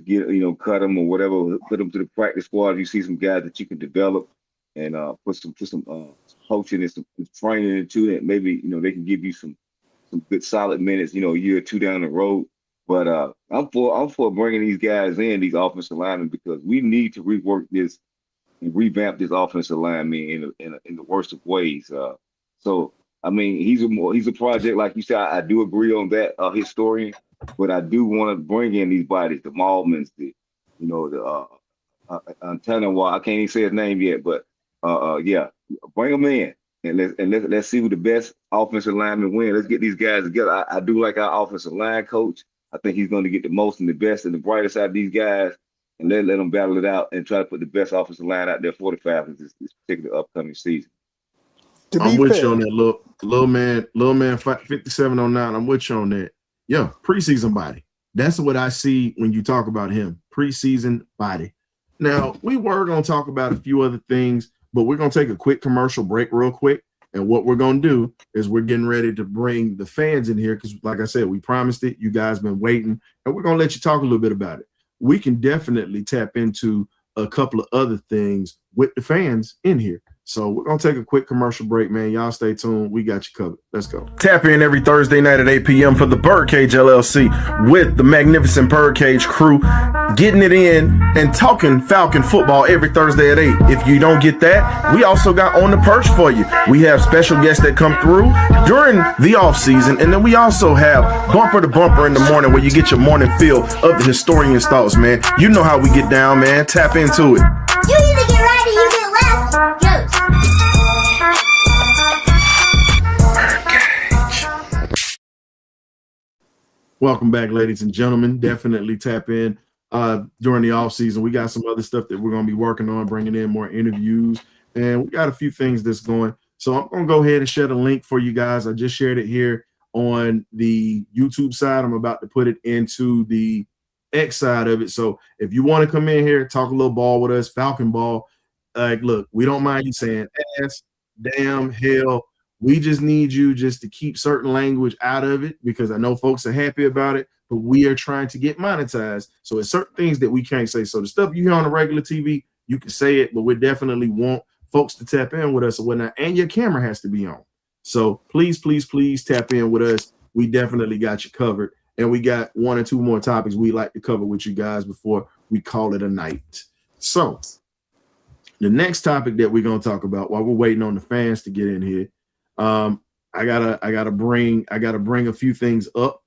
cut them or whatever. Put them to the practice squad. You see some guys that you can develop and put some coaching and some training into it. Maybe they can give you some good solid minutes. A year or two down the road. But I'm for bringing these guys in, these offensive linemen, because we need to rework this and revamp this offensive line, in the worst of ways. So I mean, he's a project, like you said. I do agree on that, historian. But I do want to bring in these bodies, the Malmans, Antenna. I can't even say his name yet, but bring them in. And let's see who the best offensive lineman win. Let's get these guys together. I do like our offensive line coach. I think he's going to get the most and the best and the brightest out of these guys, and let them battle it out and try to put the best offensive line out there for the Falcons this particular upcoming season. I'm with you on that, little man, 5709. I'm with you on that. Yeah, preseason body. That's what I see when you talk about him. Preseason body. Now, we were going to talk about a few other things, but we're going to take a quick commercial break real quick. And what we're going to do is we're getting ready to bring the fans in here because, like I said, we promised it. You guys been waiting, and we're going to let you talk a little bit about it. We can definitely tap into a couple of other things with the fans in here. So we're going to take a quick commercial break, man. Y'all stay tuned. We got you covered. Let's go. Tap in every Thursday night at 8 p.m. for the BirdCage LLC with the magnificent BirdCage crew, getting it in and talking Falcon football every Thursday at 8. If you don't get that, we also got On the Perch for you. We have special guests that come through during the offseason, and then we also have Bumper to Bumper in the morning where you get your morning feel of the historian's thoughts, man. You know how we get down, man. Tap into it. You either get right or you get left. Goose. Welcome back, ladies and gentlemen. Definitely tap in during the off season. We got some other stuff that we're going to be working on, bringing in more interviews, and we got a few things that's going. So I'm going to go ahead and share the link for you guys. I just shared it here on the YouTube side. I'm about to put it into the X side of it. So if you want to come in here, talk a little ball with us, Falcon ball, like, look, we don't mind you saying ass, damn, hell. We just need you just to keep certain language out of it because I know folks are happy about it, but we are trying to get monetized. So it's certain things that we can't say. So the stuff you hear on the regular TV, you can say it, but we definitely want folks to tap in with us or whatnot. And your camera has to be on. So please, please, please tap in with us. We definitely got you covered. And we got 1 or 2 more topics we like to cover with you guys before we call it a night. So the next topic that we're going to talk about while we're waiting on the fans to get in here, I gotta bring a few things up.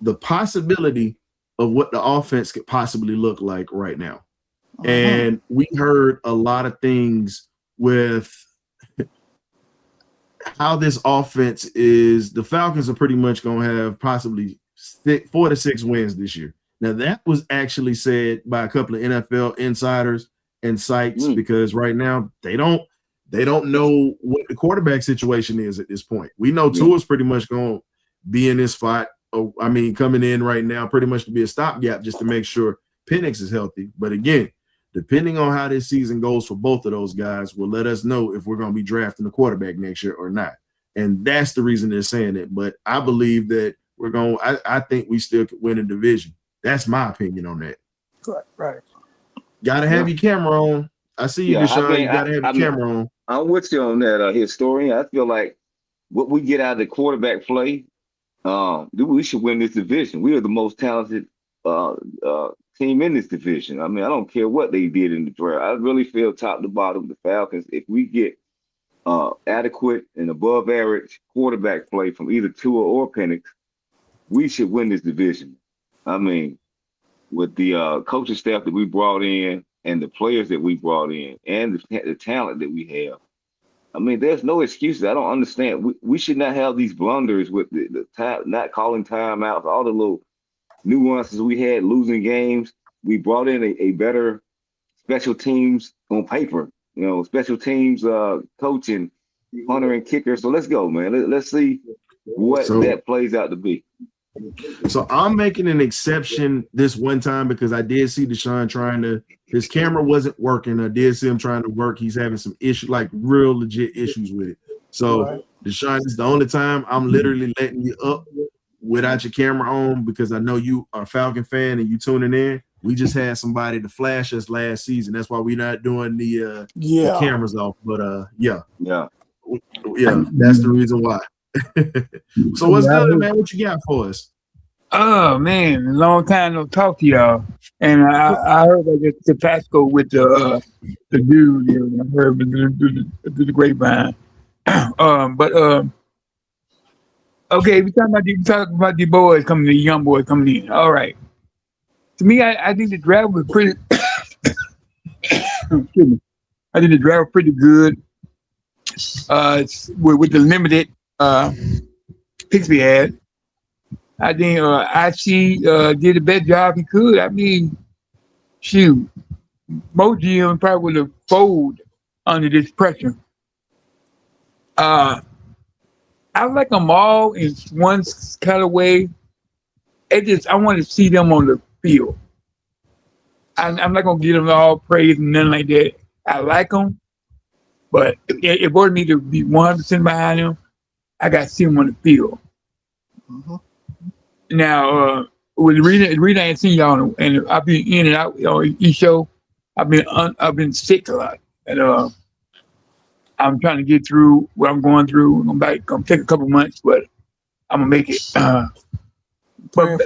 The possibility of what the offense could possibly look like right now. And we heard a lot of things with how this offense is. The Falcons are pretty much going to have possibly 4 to 6 wins this year. Now, that was actually said by a couple of NFL insiders and sites because right now they don't know what the quarterback situation is at this point. We know Tua's pretty much going to be in this spot. I mean, coming in right now pretty much to be a stopgap just to make sure Penix is healthy. But again, depending on how this season goes for both of those guys will let us know if we're going to be drafting a quarterback next year or not. And that's the reason they're saying it. But I believe that I think we still could win a division. That's my opinion on that. Right. Got to have your camera on. I see you, Deshaun. You got to have your camera on. I'm with you on that, historian. I feel like what we get out of the quarterback play, we should win this division. We are the most talented team in this division. I mean, I don't care what they did in the draft. I really feel top to bottom, the Falcons, if we get adequate and above average quarterback play from either Tua or Penix, we should win this division. I mean, with the coaching staff that we brought in and the players that we brought in and the talent that we have, I mean, there's no excuses. I don't understand. We should not have these blunders with the time, not calling timeouts, all the little nuances we had, losing games. We brought in a better special teams on paper, special teams coach and punter and kicker. So let's go, man. Let's see what that plays out to be. So I'm making an exception this one time because I did see Deshaun his camera wasn't working. I did see him trying to work. He's having some issues, like real legit issues with it. So Deshaun, this is the only time I'm literally letting you up without your camera on because I know you are a Falcon fan and you tuning in. We just had somebody to flash us last season. That's why we're not doing the cameras off. But yeah, that's the reason why. So what's good, man? What you got for us? Oh man, a long time no talk to y'all. And I heard about the Pasco with the dude. I heard the grapevine. Okay, we talking about the boys coming, the young boys coming in. All right. To me, I think the draft was pretty. Excuse me. I think the draft was pretty good. With the limited picks we had, I think IC did the best job he could. I mean, shoot, most GM probably would have folded under this pressure. I like them all in one kind of way. I want to see them on the field. I'm not gonna give them all praise and nothing like that. I like them, but if order me to be 100% behind them, I got to see them on the field. Mm-hmm. Now, with the reason I ain't seen y'all, and I've been in and out each show. I've been sick a lot, and I'm trying to get through what I'm going through. I'm gonna take a couple months, but I'm gonna make it. But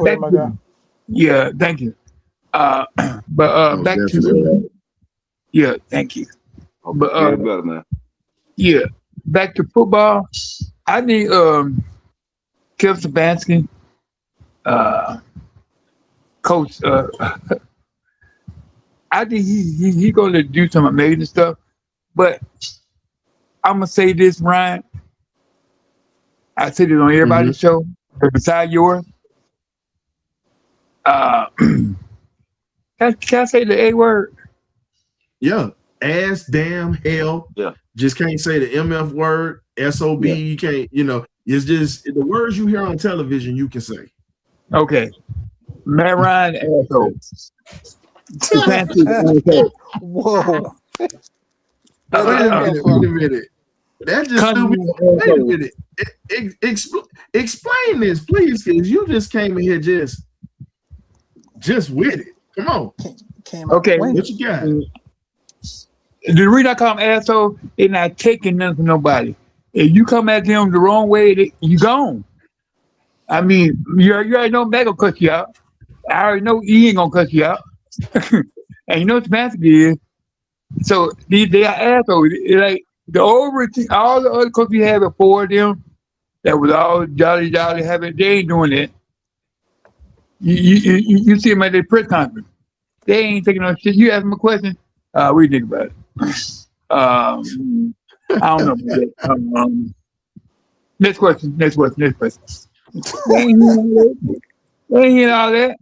back to, yeah, thank you. Back to thank you. But man. Yeah, back to football. I think Kevin Stefanski, coach. I think he's going to do some amazing stuff. But I'm gonna say this, Ryan. I said it on everybody's show, beside yours. Can I say the A word? Yeah. Ass, damn, hell. Yeah. Just can't say the MF word, SOB. Yeah. You can't, It's just the words you hear on television you can say. Okay. Matt Ryan, asshole. Stefanski, Whoa. Wait a minute. That just threw me. Wait a minute. Explain this, please, because you just came in here just with it. Come on. Okay. What you got? The reason I call him asshole, they're not taking nothing from nobody. If you come at them the wrong way, you gone. I mean, you already know Matt gonna cut you out. I already know he ain't gonna cut you out. And you know what the master is. So they are assholes. Like all the other coaches we had before them, that was all jolly happy. They ain't doing that. You see them at their press conference. They ain't taking no shit. You ask them a question. What do you think about it? I don't know. Next question. They ain't hearing all that.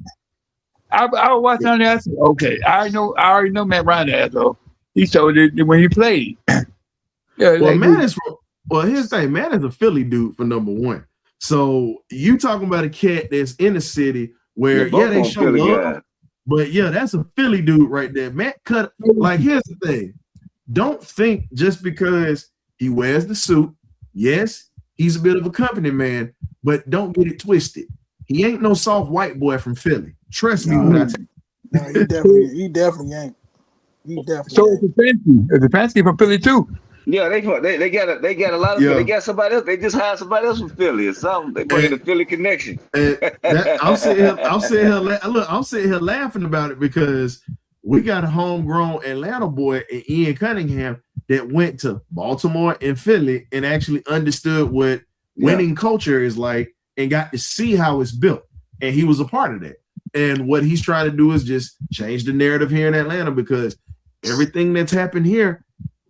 I was watching on there. I said, okay, I already know Matt Ryan asshole. He showed it when he played. Yeah, well, here's the thing. Matt is a Philly dude for number one. So you talking about a cat that's in the city where they show love, but that's a Philly dude right there. Matt cut. Like, here's the thing. Don't think just because he wears the suit. Yes, he's a bit of a company man, but don't get it twisted. He ain't no soft white boy from Philly. Trust me when I tell you. No, he definitely ain't. He definitely. So it's a fancy from Philly too. Yeah, they got a lot of. They got somebody else. They just hired somebody else from Philly or something. They bring the Philly connection. I'm sitting here laughing about it because we got a homegrown Atlanta boy, Ian Cunningham, that went to Baltimore and Philly and actually understood what winning culture is like and got to see how it's built. And he was a part of that. And what he's trying to do is just change the narrative here in Atlanta because everything that's happened here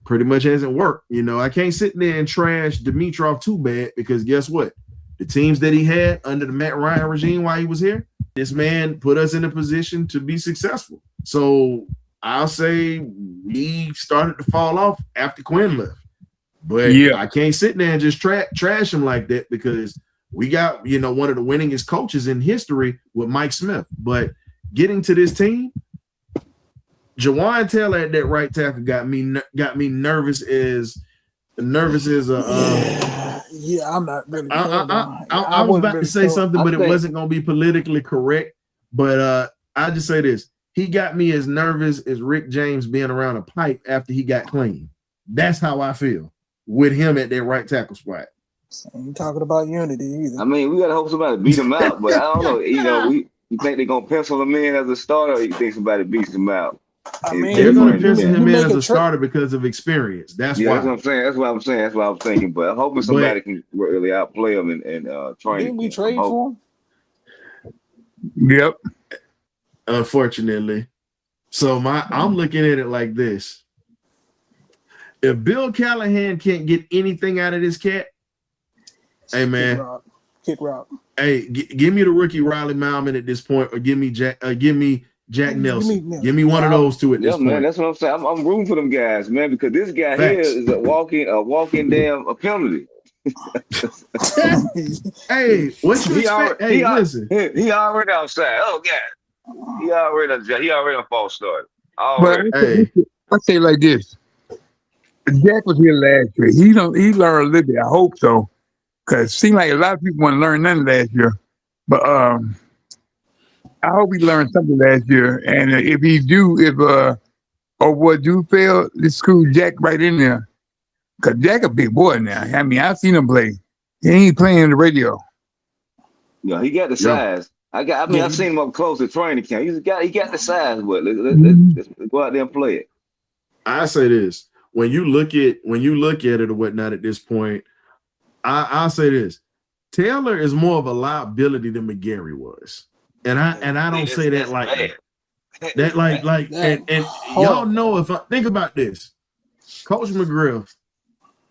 pretty much hasn't worked. You know, I can't sit there and trash Dimitrov too bad because guess what? The teams that he had under the Matt Ryan regime while he was here, this man put us in a position to be successful. So I'll say we started to fall off after Quinn left. But I can't sit there and just trash him like that because we got, one of the winningest coaches in history with Mike Smith. But getting to this team, Jawan Taylor at that right tackle got me nervous as I'm not really. I was about to say something, but it wasn't going to be politically correct. But I just say this: he got me as nervous as Rick James being around a pipe after he got clean. That's how I feel with him at that right tackle spot. Ain't talking about unity either. I mean, we gotta hope somebody beat him out, but I don't know. You think they're gonna pencil him in as a starter, or you think somebody beats him out? I mean, they're gonna pencil him in as a starter because of experience. That's why. That's what I'm saying. That's what I'm saying. That's what I'm thinking. But I'm hoping somebody can really outplay him and train. Didn't we trade for him? Yep. Unfortunately. So I'm looking at it like this. If Bill Callahan can't get anything out of this cat, hey man, Kick rock. Hey, give me the rookie Riley Malman at this point, or give me Jack Nelson. Give me one of those two at this point. Man, that's what I'm saying. I'm rooting for them guys, man, because this guy here is a walking damn penalty. Hey, what you expect? Listen, he already outside. Oh God, he already a false start. But I say like this: Jack was here last year. He learned a little bit. I hope so. Because it seemed like a lot of people want to learn nothing last year. But I hope he learned something last year. And if what do fail, let's screw Jack right in there. Because Jack a big boy now. I mean, I've seen him play. He ain't playing on the radio. Yeah, he got the size. I've seen him up close at training camp. He got the size. But let's go out there and play it. I say this. When you look at it or whatnot at this point, I'll say this: Taylor is more of a liability than McGarry was, and I don't say that like that. Like and y'all know think about this, Coach McGriff,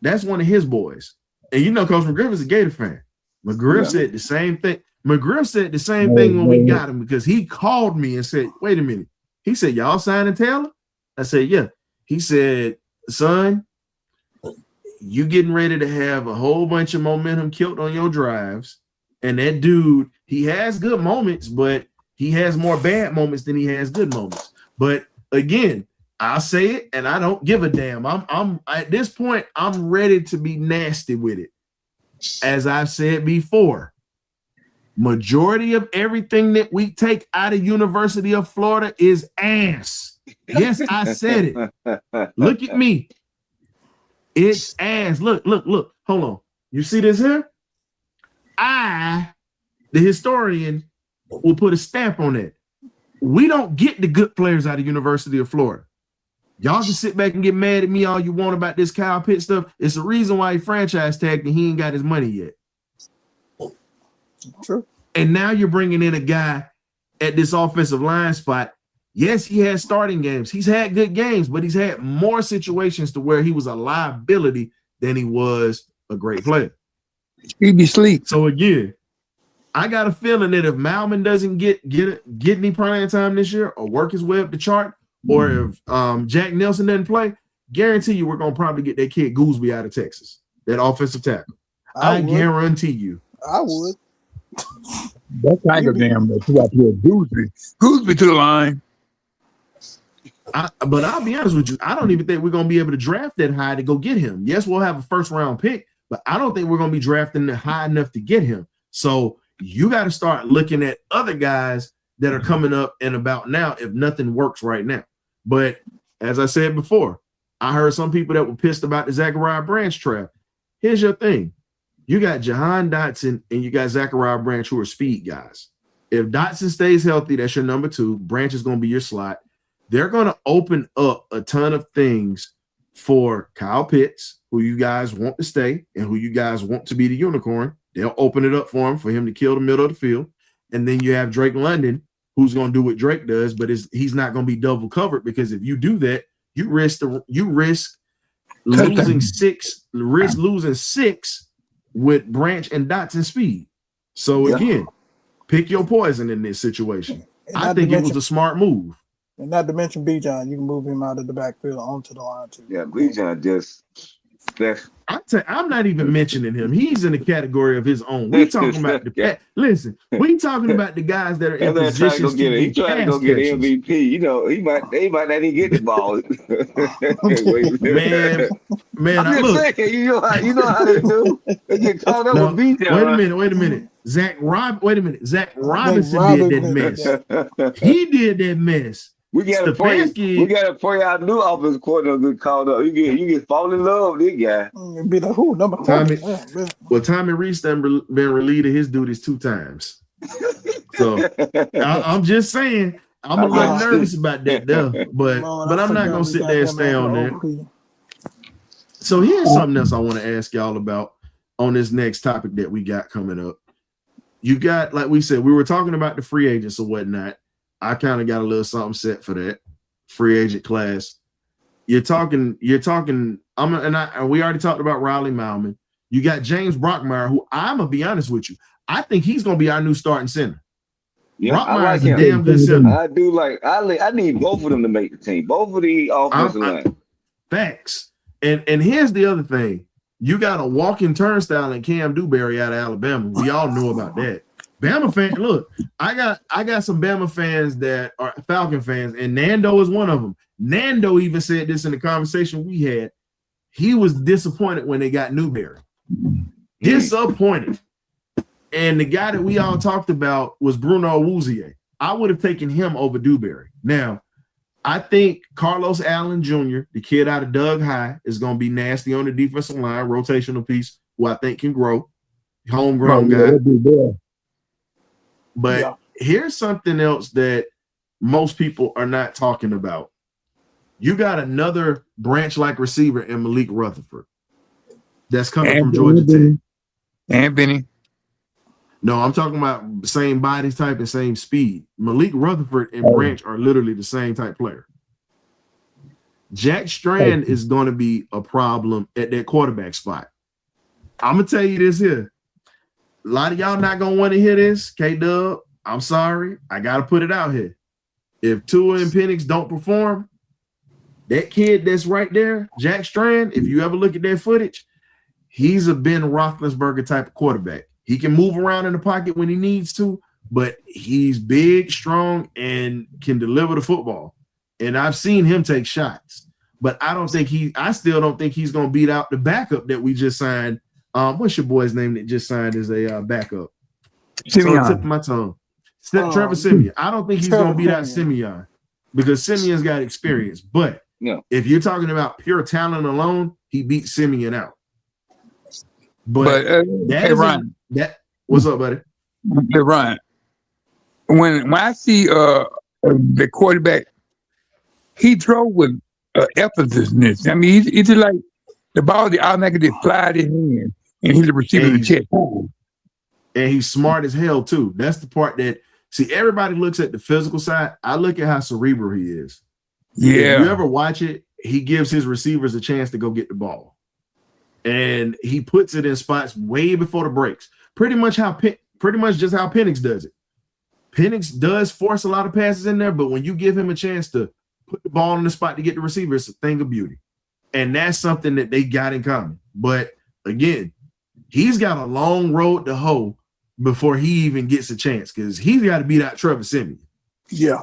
that's one of his boys, and Coach McGriff is a Gator fan. McGriff said the same thing. McGriff said the same thing when we got him because he called me and said, "Wait a minute." He said, "Y'all signing Taylor?" I said, "Yeah." He said, "Son, you getting ready to have a whole bunch of momentum killed on your drives. And that dude, he has good moments, but he has more bad moments than he has good moments. But again, I'll say it, and I don't give a damn. I'm at this point, I'm ready to be nasty with it. As I've said before, majority of everything that we take out of University of Florida is ass. Yes, I said it. Look at me. It's ass. Look. Hold on. You see this here? I, the historian, will put a stamp on it. We don't get the good players out of University of Florida. Y'all can sit back and get mad at me all you want about this Kyle Pitts stuff. It's the reason why he franchise tagged and he ain't got his money yet. True. And now you're bringing in a guy at this offensive line spot. Yes, he has starting games. He's had good games, but he's had more situations to where he was a liability than he was a great player. He'd be asleep. So again, I got a feeling that if Malman doesn't get any playing time this year or work his way up the chart, or if Jack Nelson doesn't play, guarantee you we're gonna probably get that kid Gooseby out of Texas, that offensive tackle. I guarantee you. I would. That Tiger damn two out here, Gooseby to the line. But I'll be honest with you, I don't even think we're gonna be able to draft that high to go get him. Yes, we'll have a first round pick, but I don't think we're gonna be drafting high enough to get him. So you got to start looking at other guys that are coming up and about now if nothing works right now. But as I said before, I heard some people that were pissed about the Zachariah Branch trap. Here's your thing. You got Jahan Dotson and you got Zachariah Branch, who are speed guys. If Dotson stays healthy, that's your number 2. Branch is going to be your slot. They're going to open up a ton of things for Kyle Pitts, who you guys want to stay and who you guys want to be the unicorn. They'll open it up for him to kill the middle of the field. And then you have Drake London, who's going to do what Drake does, but he's not going to be double covered, because if you do that, you risk losing six with Branch and Dotson speed. So again, pick your poison in this situation. I think it was a smart move. And not to mention Bijan, you can move him out of the backfield onto the line too. Yeah, Bijan just that's. I'm not even mentioning him. He's in a category of his own. We talking about the listen. We talking about the guys that are in positions to be He trying to go get MVP. You know, they might not even get the ball. man. I'm just saying, you know how they do. They get caught up with Bijan. Wait a minute. Zach Robinson did that mess. He did that mess. We got to pray our new offensive coordinator get called up. You get fall in love with this guy. Be like, who number 4? Tommy Reese done been relieved of his duties 2 times. So I'm just saying, I'm a little nervous about that though. But I'm not gonna sit there and stay on there. So here's something else I want to ask y'all about on this next topic that we got coming up. You got, like we said, we were talking about the free agents or whatnot. I kind of got a little something set for that free agent class. You're talking. We already talked about Riley Malman. You got James Brockmeyer, who I'm gonna be honest with you, I think he's gonna be our new starting center. Yeah, Brockmeyer's a damn good center. I do like. I need both of them to make the team. Both of the offensive line. Facts. And here's the other thing. You got a walking turnstile in Cam Dewberry out of Alabama. We all know about that. Bama fan, look, I got some Bama fans that are Falcon fans, and Nando is one of them. Nando even said this in the conversation we had. He was disappointed when they got Newberry. Disappointed. And the guy that we all talked about was Bruno Awuzie. I would have taken him over Dewberry. Now, I think Carlos Allen Jr., the kid out of Doug High, is going to be nasty on the defensive line, rotational piece, who I think can grow. Homegrown guy. But here's something else that most people are not talking about. You got another branch-like receiver in Malik Rutherford that's coming from Georgia Tech. And Benny. No, I'm talking about same body type and same speed. Malik Rutherford and Branch are literally the same type player. Jack Strand is going to be a problem at that quarterback spot. I'm going to tell you this here. A lot of y'all not going to want to hear this. K-Dub, I'm sorry. I got to put it out here. If Tua and Penix don't perform, that kid that's right there, Jack Strand, if you ever look at that footage, he's a Ben Roethlisberger type of quarterback. He can move around in the pocket when he needs to, but he's big, strong, and can deliver the football. And I've seen him take shots, but I still don't think he's going to beat out the backup that we just signed. What's your boy's name that just signed as a backup? Simeon. So tip of my tongue. Trevor Simeon. I don't think he's going to beat out Simeon because Simeon's got experience. But if you're talking about pure talent alone, he beat Simeon out. But Ryan, what's up, buddy? Hey, Ryan, when I see the quarterback, he throw with effortlessness. I mean, it's just like the ball the automatically fly in his hand, and he's the receiver in the chest. And he's smart as hell too. That's the part that everybody looks at the physical side. I look at how cerebral he is. Yeah. If you ever watch it, he gives his receivers a chance to go get the ball. And he puts it in spots way before the breaks. Pretty much just how Penix does it. Penix does force a lot of passes in there, but when you give him a chance to put the ball in the spot to get the receiver, it's a thing of beauty. And that's something that they got in common. But again, he's got a long road to hoe before he even gets a chance because he's got to beat out Trevor Simeon. Yeah.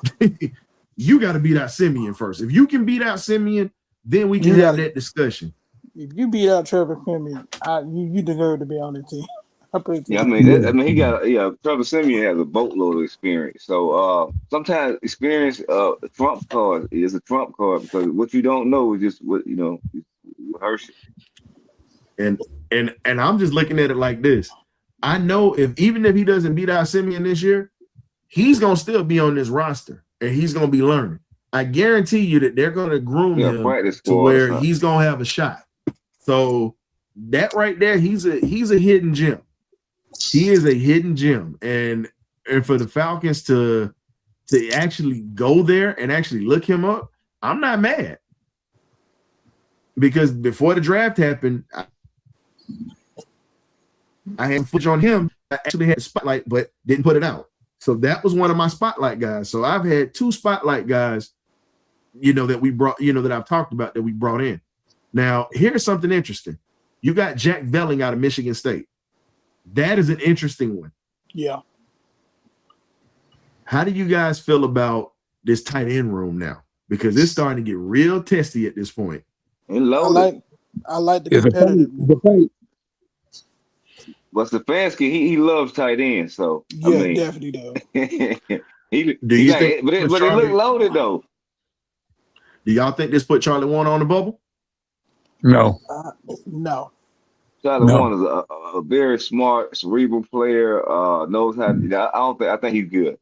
You got to beat out Simeon first. If you can beat out Simeon, then we can have that discussion. If you beat out Trevor Simeon, you deserve to be on the team. Trevor Simeon has a boatload of experience. So sometimes experience trump card is a trump card because what you don't know is just what hurts you. And I'm just looking at it like this. I know even if he doesn't beat out Simeon this year, he's gonna still be on this roster and he's gonna be learning. I guarantee you that they're gonna groom him to where he's gonna have a shot. So that right there, he's a hidden gem. He is a hidden gem, and for the Falcons to actually go there and actually look him up, I'm not mad because before the draft happened, I had footage on him. I actually had a spotlight, but didn't put it out. So that was one of my spotlight guys. So I've had two spotlight guys, that we brought, that I've talked about that we brought in. Now, here's something interesting. You got Jack Velling out of Michigan State. That is an interesting one. Yeah. How do you guys feel about this tight end room now? Because it's starting to get real testy at this point. I like the competitive. But Stefanski, he loves tight ends, so definitely does. But it look loaded though. Do y'all think this put Charlie Warner on the bubble? No. No. Charlie Warner is a very smart, cerebral player. Knows how. I think he's good.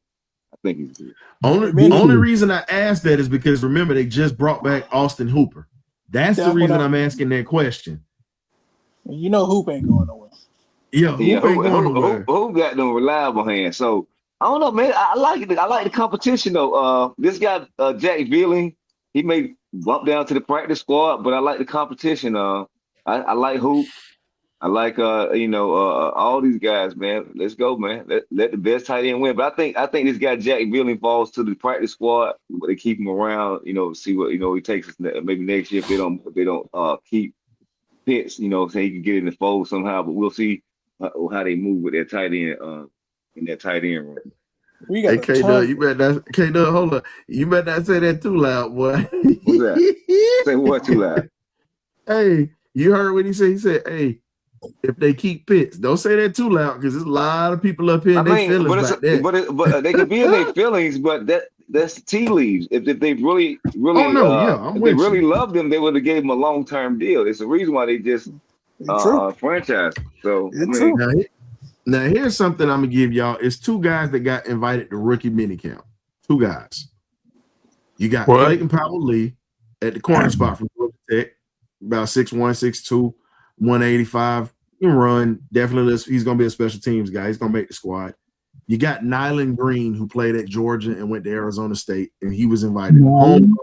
I think he's good. Only reason I asked that is because remember they just brought back Austin Hooper. That's the reason I'm asking that question. Hoop ain't going nowhere. Hoop got them reliable hands. So I don't know, man. I like it. I like the competition though. This guy Jack Vealing, he may bump down to the practice squad, but I like the competition. I like Hoop. I like all these guys, man. Let's go, man. Let the best tight end win. But I think this guy Jack Vealing falls to the practice squad. But they keep him around, see what he takes us maybe next year if they don't keep Pitts, so he can get in the fold somehow. But we'll see how they move with their tight end in that tight end room. We got K-Dub, you better not, K-Dub, hold on. You better not say that too loud, boy. What's that? Say what too loud? Hey, you heard what he said? He said, hey, if they keep Pitts, don't say that too loud because there's a lot of people up here in their feelings like that. But they could be in their feelings, but that's the tea leaves. If they really love them, they would have gave them a long-term deal. It's the reason why they just franchise. So now here's something I'm gonna give y'all. It's two guys that got invited to rookie minicamp. Two guys. You got Clayton Powell-Lee at the corner spot from Georgia Tech, about 6'1", 6'2", 185. He can run. Definitely, he's gonna be a special teams guy. He's gonna make the squad. You got Nyland Green, who played at Georgia and went to Arizona State, and he was invited home.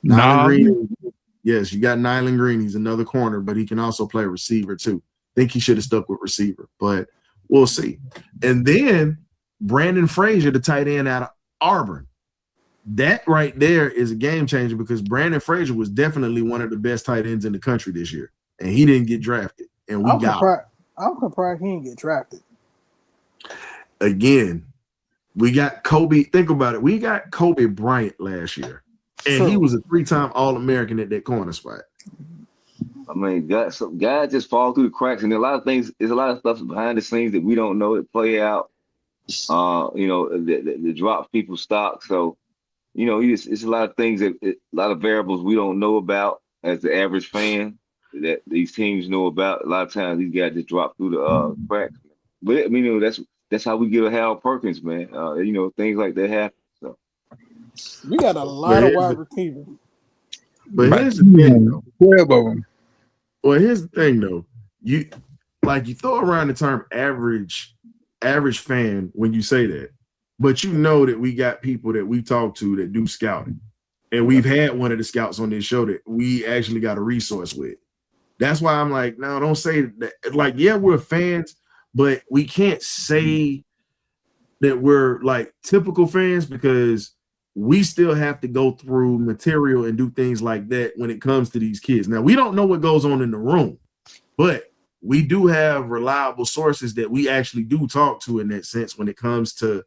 Nyland Green. Yes, you got Nyland Green. He's another corner, but he can also play receiver too. Think he should have stuck with receiver, but we'll see. And then Brandon Frazier, the tight end out of Auburn. That right there is a game changer because Brandon Frazier was definitely one of the best tight ends in the country this year, and he didn't get drafted. and we got. I'm surprised he didn't get drafted. Again, we got Kobe. Think about it. We got Kobe Bryant last year, and he was a 3-time All-American at that corner spot. I mean, guys just fall through the cracks, and a lot of things. There's a lot of stuff behind the scenes that we don't know that play out. That drop people's stock. So, it's a lot of things a lot of variables we don't know about as the average fan that these teams know about. A lot of times these guys just drop through the cracks. But I mean, that's how we get a Hal Perkins, man. Things like that happen. So we got a lot of wide receivers. But here's the thing, though. 12 of them. Well, here's the thing, though. You throw around the term average fan when you say that, but you know that we got people that we talk to that do scouting, and we've had one of the scouts on this show that we actually got a resource with. That's why I'm like, no, don't say that. Like, yeah, we're fans, but we can't say that we're like typical fans because we still have to go through material and do things like that when it comes to these kids. Now, we don't know what goes on in the room, but we do have reliable sources that we actually do talk to in that sense when it comes to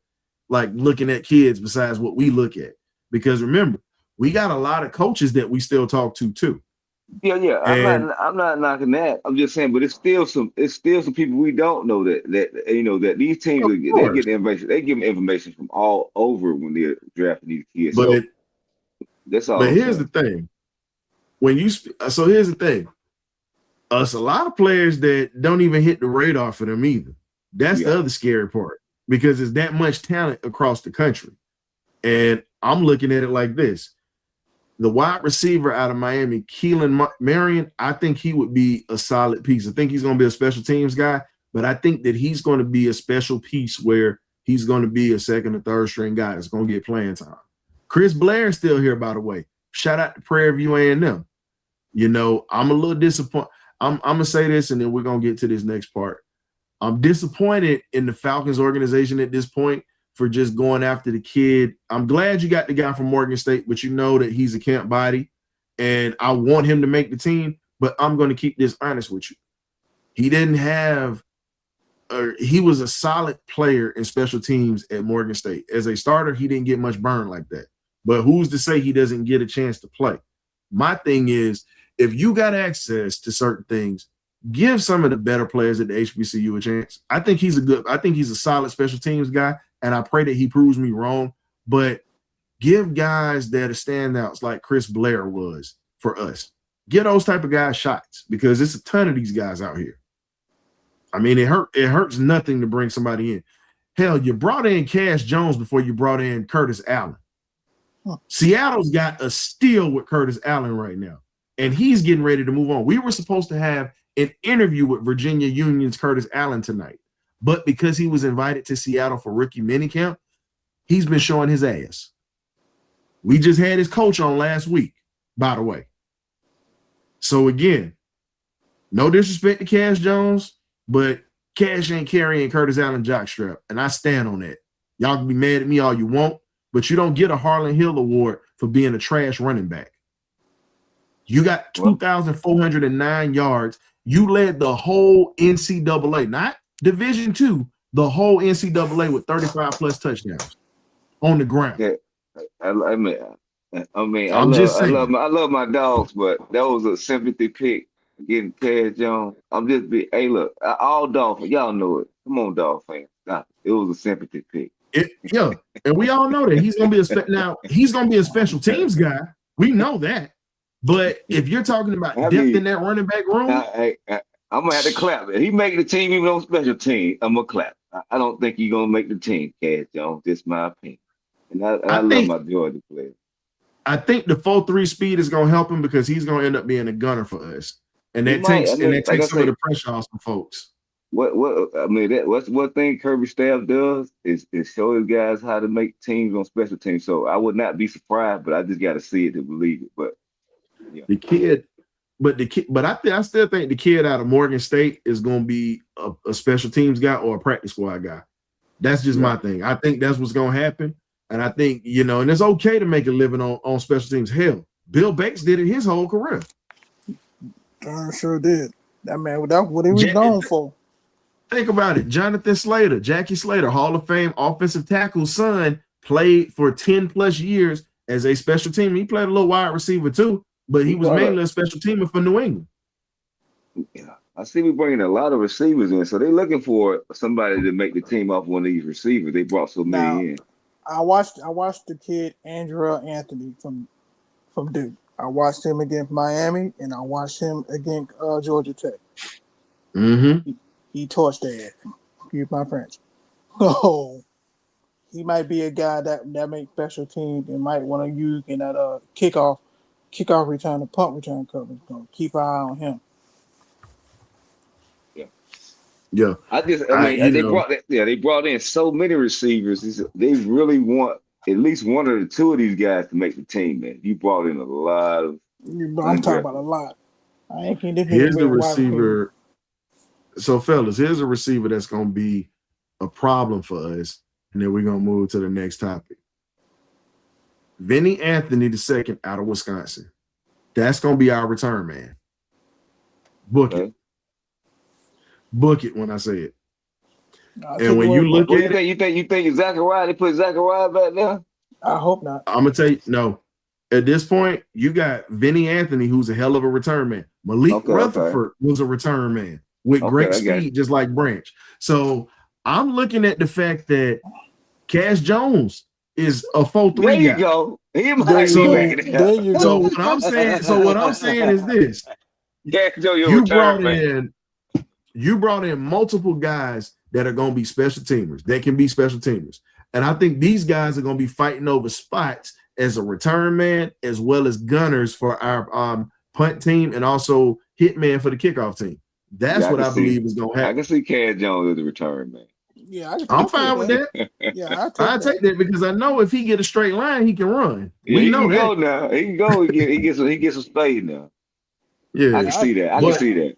like looking at kids besides what we look at. Because remember, we got a lot of coaches that we still talk to too. Yeah. I'm not knocking that. I'm just saying, but it's still some people we don't know that these teams they get information. They give them information from all over when they're drafting these kids. But that's all. But here's the thing. Here's the thing. Us a lot of players that don't even hit the radar for them either. That's the other scary part because there's that much talent across the country. And I'm looking at it like this. The wide receiver out of Miami, Keelan Marion, I think he would be a solid piece. I think he's going to be a special teams guy, but I think that he's going to be a special piece where he's going to be a second or third string guy that's going to get playing time. Chris Blair is still here, by the way. Shout out to Prairie View A&M. I'm a little disappointed. I'm going to say this, and then we're going to get to this next part. I'm disappointed in the Falcons organization at this point for just going after the kid. I'm glad you got the guy from Morgan State, but you know that he's a camp body, and I want him to make the team, but I'm going to keep this honest with you. He was a solid player in special teams at Morgan State. As a starter, he didn't get much burn like that. But who's to say he doesn't get a chance to play? My thing is, if you got access to certain things, give some of the better players at the HBCU a chance. I think he's a solid special teams guy, and I pray that he proves me wrong. But give guys that are standouts like Chris Blair was for us. Get those type of guys shots because it's a ton of these guys out here. I mean, it hurts nothing to bring somebody in. Hell, you brought in Cash Jones before you brought in Curtis Allen. Seattle's got a steal with Curtis Allen right now, and he's getting ready to move on. We were supposed to have an interview with Virginia Union's Curtis Allen tonight, but because he was invited to Seattle for rookie minicamp, he's been showing his ass. We just had his coach on last week, by the way. So again, no disrespect to Cash Jones, but Cash ain't carrying Curtis Allen jockstrap, and I stand on that. Y'all can be mad at me all you want, but you don't get a Harlan Hill Award for being a trash running back. You got 2,409 yards. You led the whole NCAA, not Division II, the whole NCAA with 35 plus touchdowns on the ground. Yeah, I love my dogs, but that was a sympathy pick getting Cash Jones. Hey, look, all Dolphins, y'all know it. Come on, dog fans. Nah, it was a sympathy pick. And we all know that he's gonna be he's gonna be a special teams guy. We know that. But if you're talking about depth in that running back room, I'm gonna have to clap. If he make the team even on special team, I'm gonna clap. I don't think he's gonna make the team, Cash Jones. That's my opinion. And I love my Georgia players. I think the 4.3 speed is gonna help him because he's gonna end up being a gunner for us. And that takes some of the pressure off some folks. What's one thing Kirby staff does is show his guys how to make teams on special teams. So I would not be surprised, but I just got to see it to believe it. But yeah. I still think the kid out of Morgan State is going to be a special teams guy or a practice squad guy. That's just my thing. I think that's what's going to happen, and I think and it's okay to make a living on special teams. Hell, Bill Bates did it his whole career. Darn sure did. That man, that's what he was known for. Think about it. Jonathan Slater, Jackie Slater, Hall of Fame offensive tackle's son, played for 10 plus years as a special team. He played a little wide receiver too, but he was mainly a special teamer for New England. Yeah, I see we bringing a lot of receivers in, so they're looking for somebody to make the team off one of these receivers. They brought so many in. I watched the kid Andrew Anthony from Duke. I watched him against Miami, and I watched him against Georgia Tech. Mm-hmm. He torched their ass. Excuse my French. Oh, he might be a guy that makes special teams and might want to use in that kickoff return, the punt return coverage. Gonna keep an eye on him. Yeah. They brought in so many receivers. They really want at least one or two of these guys to make the team, man. You brought in a lot of. I'm talking about a lot. I ain't think this. Here's the receiver. So, fellas, here's a receiver that's going to be a problem for us, and then we're going to move to the next topic. Vinny Anthony II out of Wisconsin. That's going to be our return man. Book it. Book it when I say it. And when you look at it, you think Zachariah? They put Zachariah back there? I hope not. I'm gonna tell you, no. At this point, you got Vinny Anthony, who's a hell of a return man. Malik Rutherford was a return man with great speed, just like Branch. So I'm looking at the fact that Cash Jones is a 4-3 guy. There you go. He might be there you go. So what I'm saying is this: you brought in multiple guys that are going to be special teamers. They can be special teamers. And I think these guys are going to be fighting over spots as a return man, as well as gunners for our punt team and also hitman for the kickoff team. That's what I believe is going to happen. I can see Cash Jones as a return man. Yeah, I'm fine with that. Yeah, I take that because I know if he get a straight line, he can run. Yeah, we he know can that. go now. He can go. He gets some speed now. Yeah, I can see that. I can see that.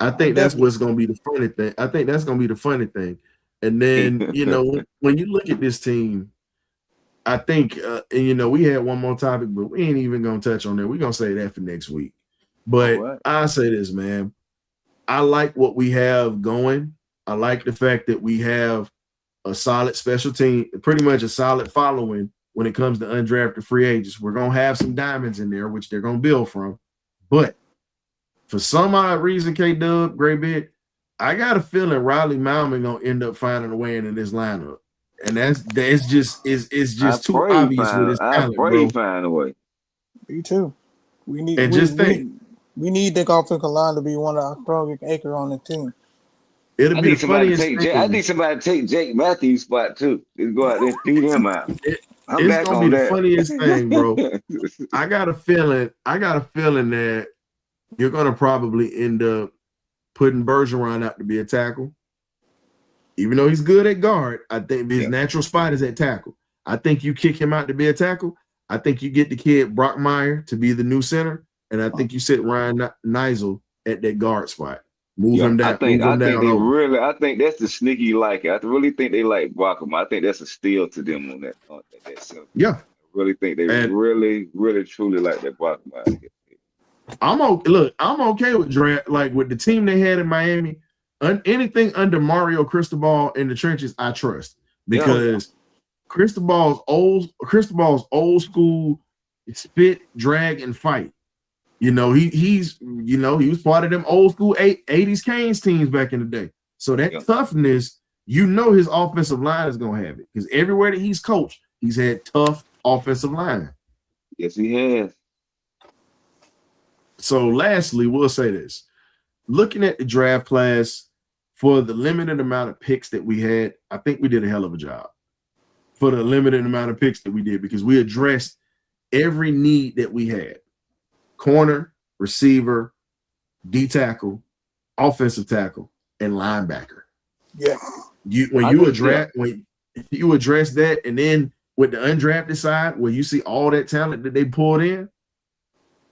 I think that's what's going to be the funny thing. I think that's going to be the funny thing. And then, you know, when you look at this team, I think, you know, we had one more topic, but we ain't even going to touch on that. We're going to say that for next week. But I say this, man. I like what we have going. I like the fact that we have a solid special team, pretty much a solid following when it comes to undrafted free agents. We're going to have some diamonds in there, which they're going to build from. But for some odd reason, K-Dub, Great Big, I got a feeling Riley Malman gonna end up finding a way into this lineup, and it's just too obvious with his talent, bro. He find a way. Me too. We need the offensive line to be one of our strongest anchors on the team. It'll be the funniest thing. I need somebody to take Jake Matthews' spot too. Just go out there and beat him out. It's gonna be the funniest thing, bro. I got a feeling that you're gonna probably end up putting Bergeron out to be a tackle. Even though he's good at guard, I think his natural spot is at tackle. I think you kick him out to be a tackle. I think you get the kid Brockmeyer to be the new center, and I think you sit Ryan Nizel at that guard spot. Move him down. I think that's the sneaky like it. I really think they like Brockmeyer. I think that's a steal to them on that center. Yeah. I really think they really truly like that Brockmeyer. I'm okay with draft, like with the team they had in Miami. Anything under Mario Cristobal in the trenches, I trust because Cristobal's old school spit, drag, and fight. You know, he was part of them old school 80s Canes teams back in the day. So that toughness, you know, his offensive line is gonna have it because everywhere that he's coached, he's had tough offensive line. Yes, he has. So lastly, we'll say this. Looking at the draft class for the limited amount of picks that we had, I think we did a hell of a job for the limited amount of picks that we did because we addressed every need that we had. Corner, receiver, D-tackle, offensive tackle, and linebacker. Yeah. When you address that, and then with the undrafted side, where you see all that talent that they pulled in,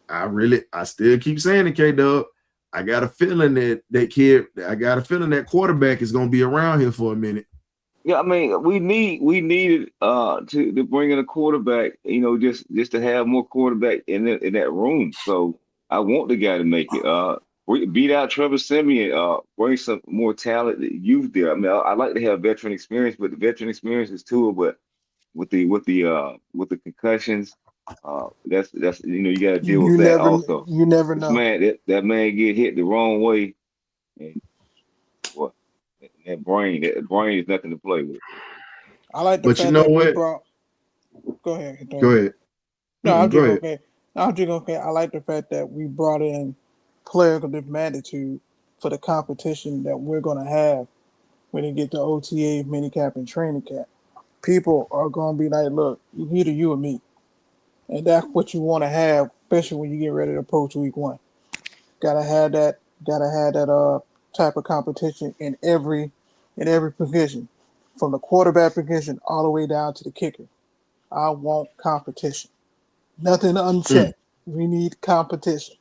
I still keep saying it, K-Dub. I got a feeling that quarterback is going to be around here for a minute. Yeah, I mean, we needed to bring in a quarterback, you know, just to have more quarterback in that room. So I want the guy to make it. we beat out Trevor Siemian, bring some more talent, youth there. I mean, I like to have veteran experience, but the veteran experience is too. But with the concussions, that's you got to deal with that also. You never This know. man, that man get hit the wrong way, and what that brain is nothing to play with. I like the But fact you know that we what? brought. Go ahead. Go ahead. No, I'm Go just ahead. okay. I'm just okay. I like the fact that we brought in players of this magnitude for the competition that we're going to have when they get to OTA, minicamp, and training camp. People are going to be like, look, either you or me. And that's what you want to have, especially when you get ready to approach week one. Gotta have that type of competition in every position. From the quarterback position all the way down to the kicker. I want competition. Nothing unchecked. We need competition.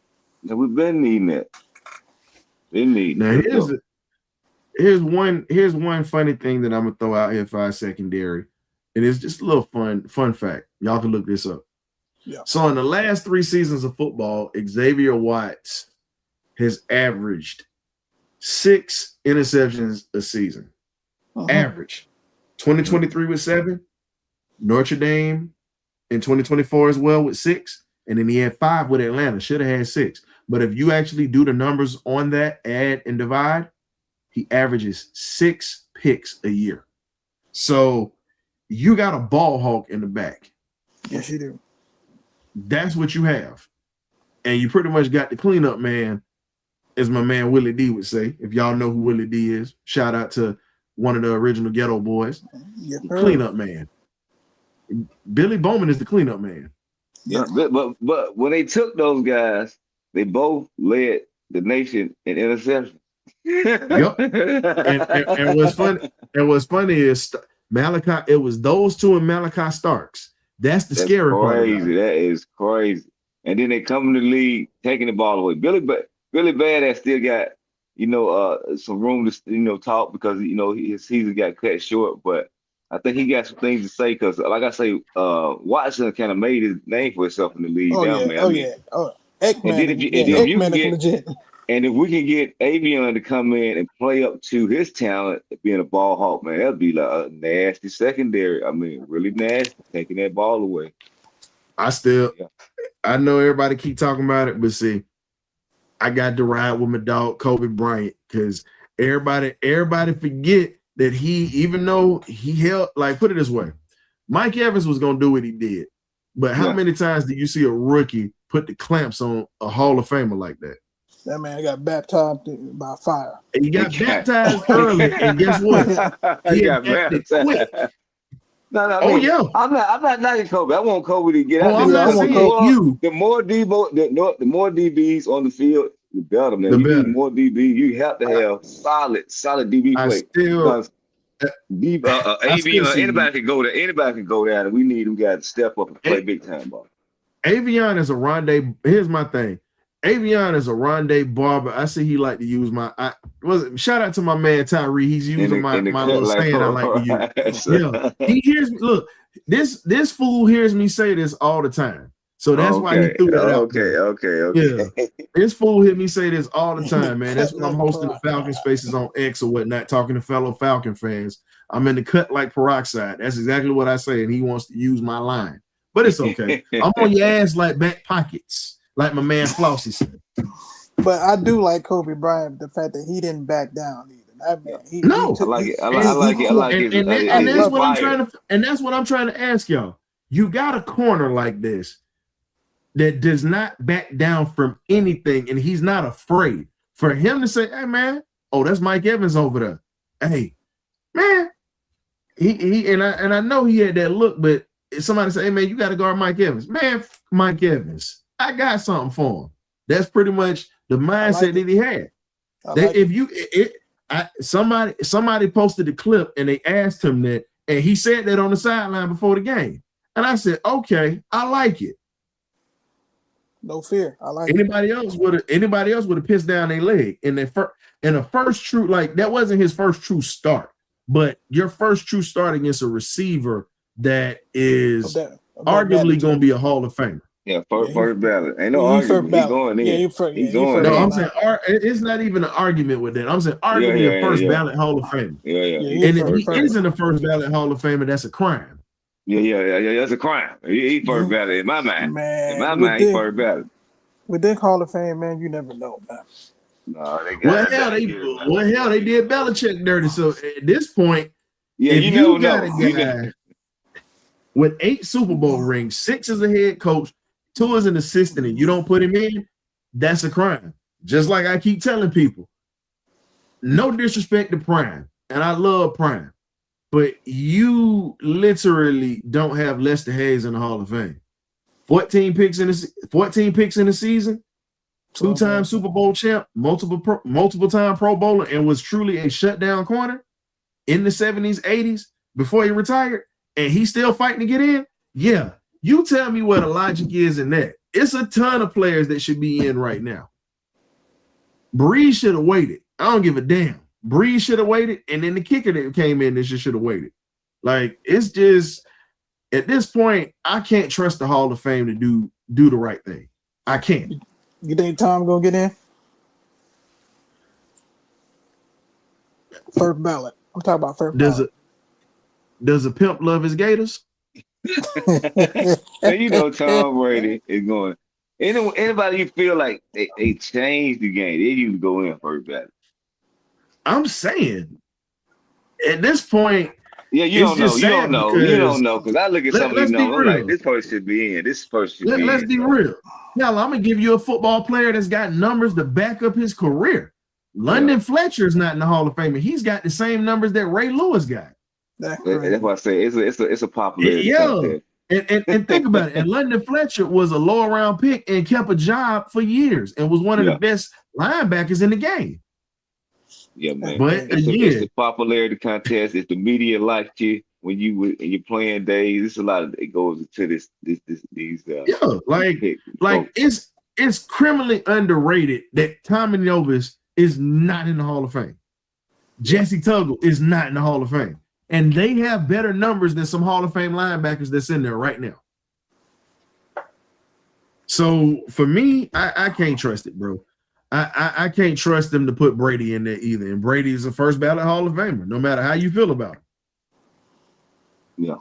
And we've been needing that. Been needing. Now Let's go. here's one funny thing that I'm gonna throw out here for our secondary, and it's just a little fun fact. Y'all can look this up. Yeah. So in the last 3 seasons of football, Xavier Watts has averaged 6 interceptions a season. Average. 2023 with 7, Notre Dame in 2024 as well with 6, and then he had 5 with Atlanta. Should have had 6. But if you actually do the numbers on that, add and divide, he averages 6 picks a year. So you got a ball hawk in the back. Yes, you do. That's what you have. And you pretty much got the cleanup man, as my man Willie D would say. If y'all know who Willie D is, shout out to one of the original Ghetto Boys. Yes, Cleanup man. Billy Bowman is the cleanup man. Yeah. But when they took those guys, they both led the nation in interception. Yep. And what's funny is Malachi. It was those two and Malachi Starks. That's the scary part. Crazy. That is crazy. And then they come in the league taking the ball away. Billy Badass still got some room to talk because his season got cut short. But I think he got some things to say because, like I say, Watson kind of made his name for himself in the league. And if we can get Avion to come in and play up to his talent, being a ball hawk, man, that'd be like a nasty secondary. I mean, really nasty, taking that ball away. I know everybody keep talking about it, but see, I got to ride with my dog Kobe Bryant because everybody forget that even though he held, like, put it this way, Mike Evans was gonna do what he did, but how many times do you see a rookie put the clamps on a Hall of Famer like that? That man got baptized by fire. And he got baptized early, and guess what? He got baptized quick. No. I'm not knocking Kobe. I want Kobe to get out I'm not saying you. The more DBs on the field, the better, man. You need more DB. You have to have solid DB play. Anybody can go there. Anybody can go there, and we need them guys to step up and play big time ball. Avion is a rendezvous. Here's my thing. Avion is a rendezvous barber. I see he like to use shout out to my man Tyree. He's using my little saying I like to use. Yeah, he hears me. Look, this fool hears me say this all the time. So that's why he threw that out. Okay. Yeah, this fool hear me say this all the time, man. That's when I'm hosting the Falcon Spaces on X or whatnot, talking to fellow Falcon fans. I'm in the cut like peroxide. That's exactly what I say, and he wants to use my line. But it's okay. I'm on your ass like back pockets. Like my man Flossie said. But I do like Kobe Bryant, the fact that he didn't back down either. I like it. I like it. And that's what I'm trying to ask y'all. You got a corner like this that does not back down from anything, and he's not afraid. For him to say, "Hey man, that's Mike Evans over there." Hey, man, he and I know he had that look, but somebody say, "Hey man, you got to guard Mike Evans." Man, Mike Evans. I got something for him. That's pretty much the mindset that he had. Somebody posted a clip and they asked him that, and he said that on the sideline before the game. And I said, okay, I like it. No fear. I like anybody else would have pissed down their leg in the first true, like that wasn't his first true start, but your first true start against a receiver that is arguably going to be a Hall of Famer. Yeah, Yeah, first ballot. Ain't no he first argument. He ballot. going Yeah, in. He he going first No, in. I'm ballot. saying it's not even an argument with that. I'm saying Yeah, arguably yeah, a yeah, first yeah. ballot Hall of Famer. Yeah, yeah. Yeah, He, he And he if first he first ballot. isn't a first ballot Hall of Famer, that's a crime. Yeah. That's a crime. He first Mhm. ballot in my mind. In my Man, mind, he first ballot. with this Hall of Fame, man, you never know, man. No, they Well, got hell, that. they did Belichick dirty. So at this point, Yeah, if you you never got know. a You know. guy with 8 Super Bowl rings, 6 as a head coach, 2 as an assistant, and you don't put him in, that's a crime. Just like I keep telling people, no disrespect to Prime, and I love Prime, but you literally don't have Lester Hayes in the Hall of Fame. 14 picks in the season, 2-time Super Bowl champ, multiple time Pro Bowler, and was truly a shutdown corner in the 70s, 80s before he retired, and he's still fighting to get in. Yeah, you tell me what the logic is in that. It's a ton of players that should be in right now. Breeze should have waited. I don't give a damn. Breeze should have waited, and then the kicker that came in, this should have waited. Like, it's just at this point, I can't trust the Hall of Fame to do the right thing. I can't. You think Tom gonna get in? First ballot. I'm talking about first ballot. Does a pimp love his gators? And you know Tom Brady is going. Anybody you feel like they changed the game, they usually go in first ballot. I'm saying at this point, Yeah, you don't know. You don't know. You don't because know because I look at some of these let's be numbers. I'm like, real. this person should be in. This person should be Let's in. be real. Hell, I'm gonna give you a football player that's got numbers to back up his career. London Fletcher is not in the Hall of Fame. He's got the same numbers that Ray Lewis got. That's why I say it's a popularity Yeah. contest. And think about it. And London Fletcher was a lower round pick and kept a job for years and was one of the best linebackers in the game. Yeah, man. But it's again, the popularity contest. It's the media life kid. When you're playing days, it's a lot of it goes into these it's criminally underrated that Tommy Novus is not in the Hall of Fame. Jesse Tuggle is not in the Hall of Fame. And they have better numbers than some Hall of Fame linebackers that's in there right now. So for me, I can't trust it, bro. I can't trust them to put Brady in there either. And Brady is a first ballot Hall of Famer, no matter how you feel about him. Yeah.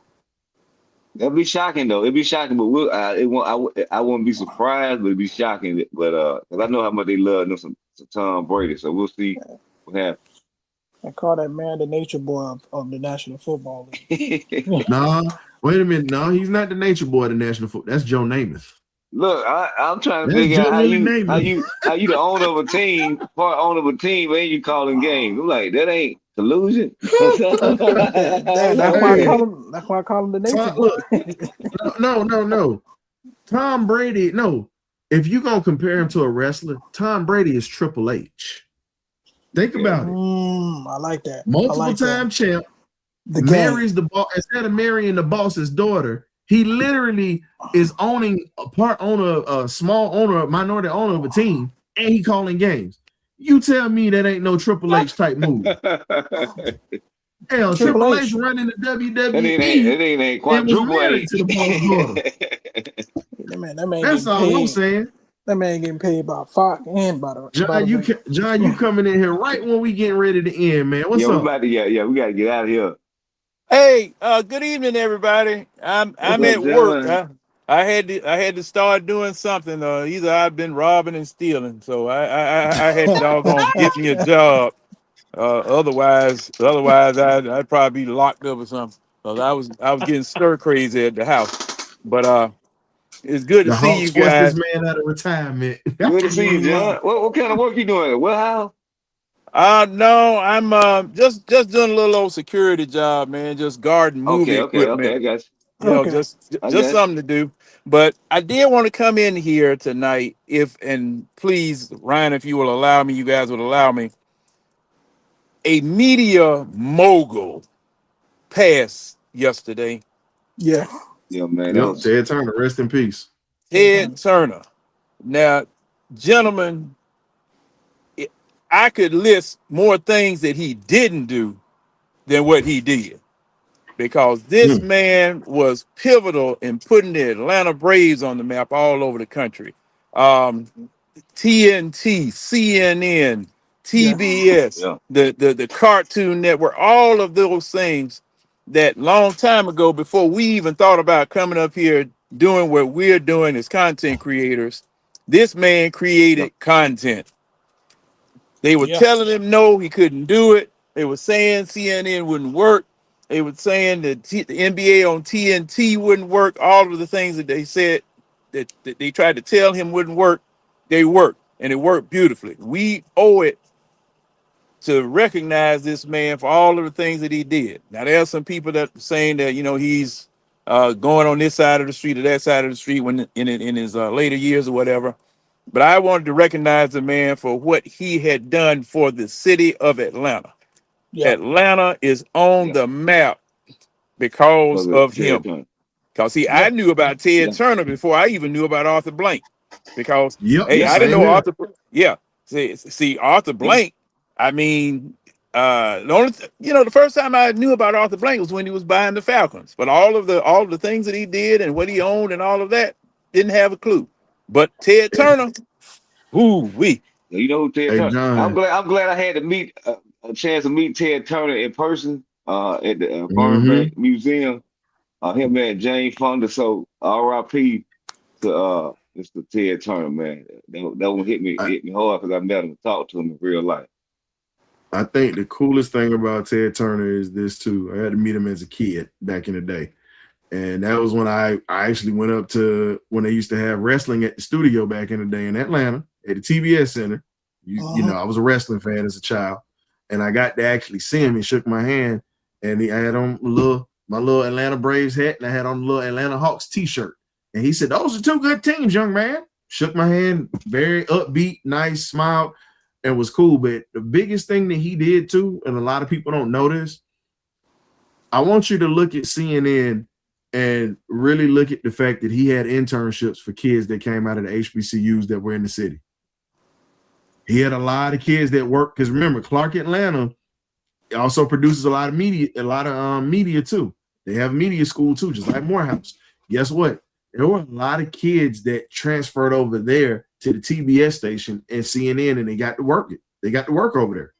That'd be shocking though. It'd be shocking, but I wouldn't be surprised, but it'd be shocking. But because I know how much they love some Tom Brady, so we'll see what happens. I call that man the nature boy of the National Football League. Nah, wait a minute. No, he's not the nature boy of the National Football. That's Joe Namath. Look, I'm trying to That's figure out how you the owner of a team, part owner of a team, and you calling games. I'm like, that ain't collusion. That's why I call him the nature boy. No. Tom Brady, no. If you're gonna compare him to a wrestler, Tom Brady is Triple H. Think about it. I like that. Multiple time champ. Marries the boss instead of marrying the boss's daughter. He literally is owning a small owner, minority owner of a team, and he calling games. You tell me that ain't no Triple H type move. Hell, Triple H running the WWE. It ain't quadruple H. To the boss's daughter. That's all I'm saying. That man getting paid by Fox and by the John, you coming in here right when we getting ready to end, man. What's up? We gotta get out of here. Hey, good evening, everybody. I'm at work. I had to start doing something. Either I've been robbing and stealing, so I had to doggone get me a job. Otherwise I'd probably be locked up or something. Cause I was getting stir crazy at the house. But it's good to see you guys. This man out of retirement. Good to see you, John. What kind of work you doing? Warehouse? No, I'm just doing a little old security job, man. Just guarding movie equipment. Okay, I got you. You know, just something to do. But I did want to come in here tonight, and please, Ryan, if you will allow me, you guys would allow me. A media mogul passed yesterday. Yeah, man. Ted Turner, rest in peace. Ted Turner. Now, gentlemen, I could list more things that he didn't do than what he did. because this man was pivotal in putting the Atlanta Braves on the map all over the country. TNT, CNN, Yeah. TBS, Yeah. the Cartoon Network, all of those things that long time ago, before we even thought about coming up here doing what we're doing as content creators, this man Yeah. created content. They were Yeah. telling him no, he couldn't do it. They were saying CNN wouldn't work. They were saying that the NBA on TNT wouldn't work. All of the things that they said that they tried to tell him wouldn't work, they worked, and it worked beautifully. We owe it to recognize this man for all of the things that he did. Now, there are some people that are saying that, you know, he's going on this side of the street or that side of the street when in his later years or whatever. But I wanted to recognize the man for what he had done for the city of Atlanta. Yeah. Atlanta is on Yeah. the map because Brother of Ted him. Turner. Because see, I Yeah. knew about Ted Yeah. Turner before I even knew about Arthur Blank. Because Yep, hey, Yeah. I didn't same know here. Arthur. Yeah, see Arthur Yeah. Blank. I mean, the only the first time I knew about Arthur Blank was when he was buying the Falcons. But all of the things that he did and what he owned and all of that, didn't have a clue. But Ted Hey, Turner, ooh wee. You know who Ted hey, Turner? I'm John. glad. I'm glad I had to meet a chance to meet Ted Turner in person. At the Farmer Mm-hmm. Bank Museum. Him and Jane Fonda. So R.I.P. to Mr. Ted Turner, man. That one hit me hard because I met him and talked to him in real life. I think the coolest thing about Ted Turner is this too. I had to meet him as a kid back in the day. And that was when I actually went up to when they used to have wrestling at the studio back in the day in Atlanta at the TBS Center. You know, I was a wrestling fan as a child. And I got to actually see him. He shook my hand and I had on my little Atlanta Braves hat and I had on a little Atlanta Hawks t-shirt. And he said, "Those are two good teams, young man." Shook my hand, very upbeat, nice, smiled, and was cool. But the biggest thing that he did too, and a lot of people don't notice, I want you to look at CNN and really look at the fact that he had internships for kids that came out of the HBCUs that were in the city. He had a lot of kids that work, because remember, Clark Atlanta also produces a lot of media too. They have media school too, just like Morehouse. Guess what? There were a lot of kids that transferred over there to the TBS station and CNN, and they got to work it. They got to work over there.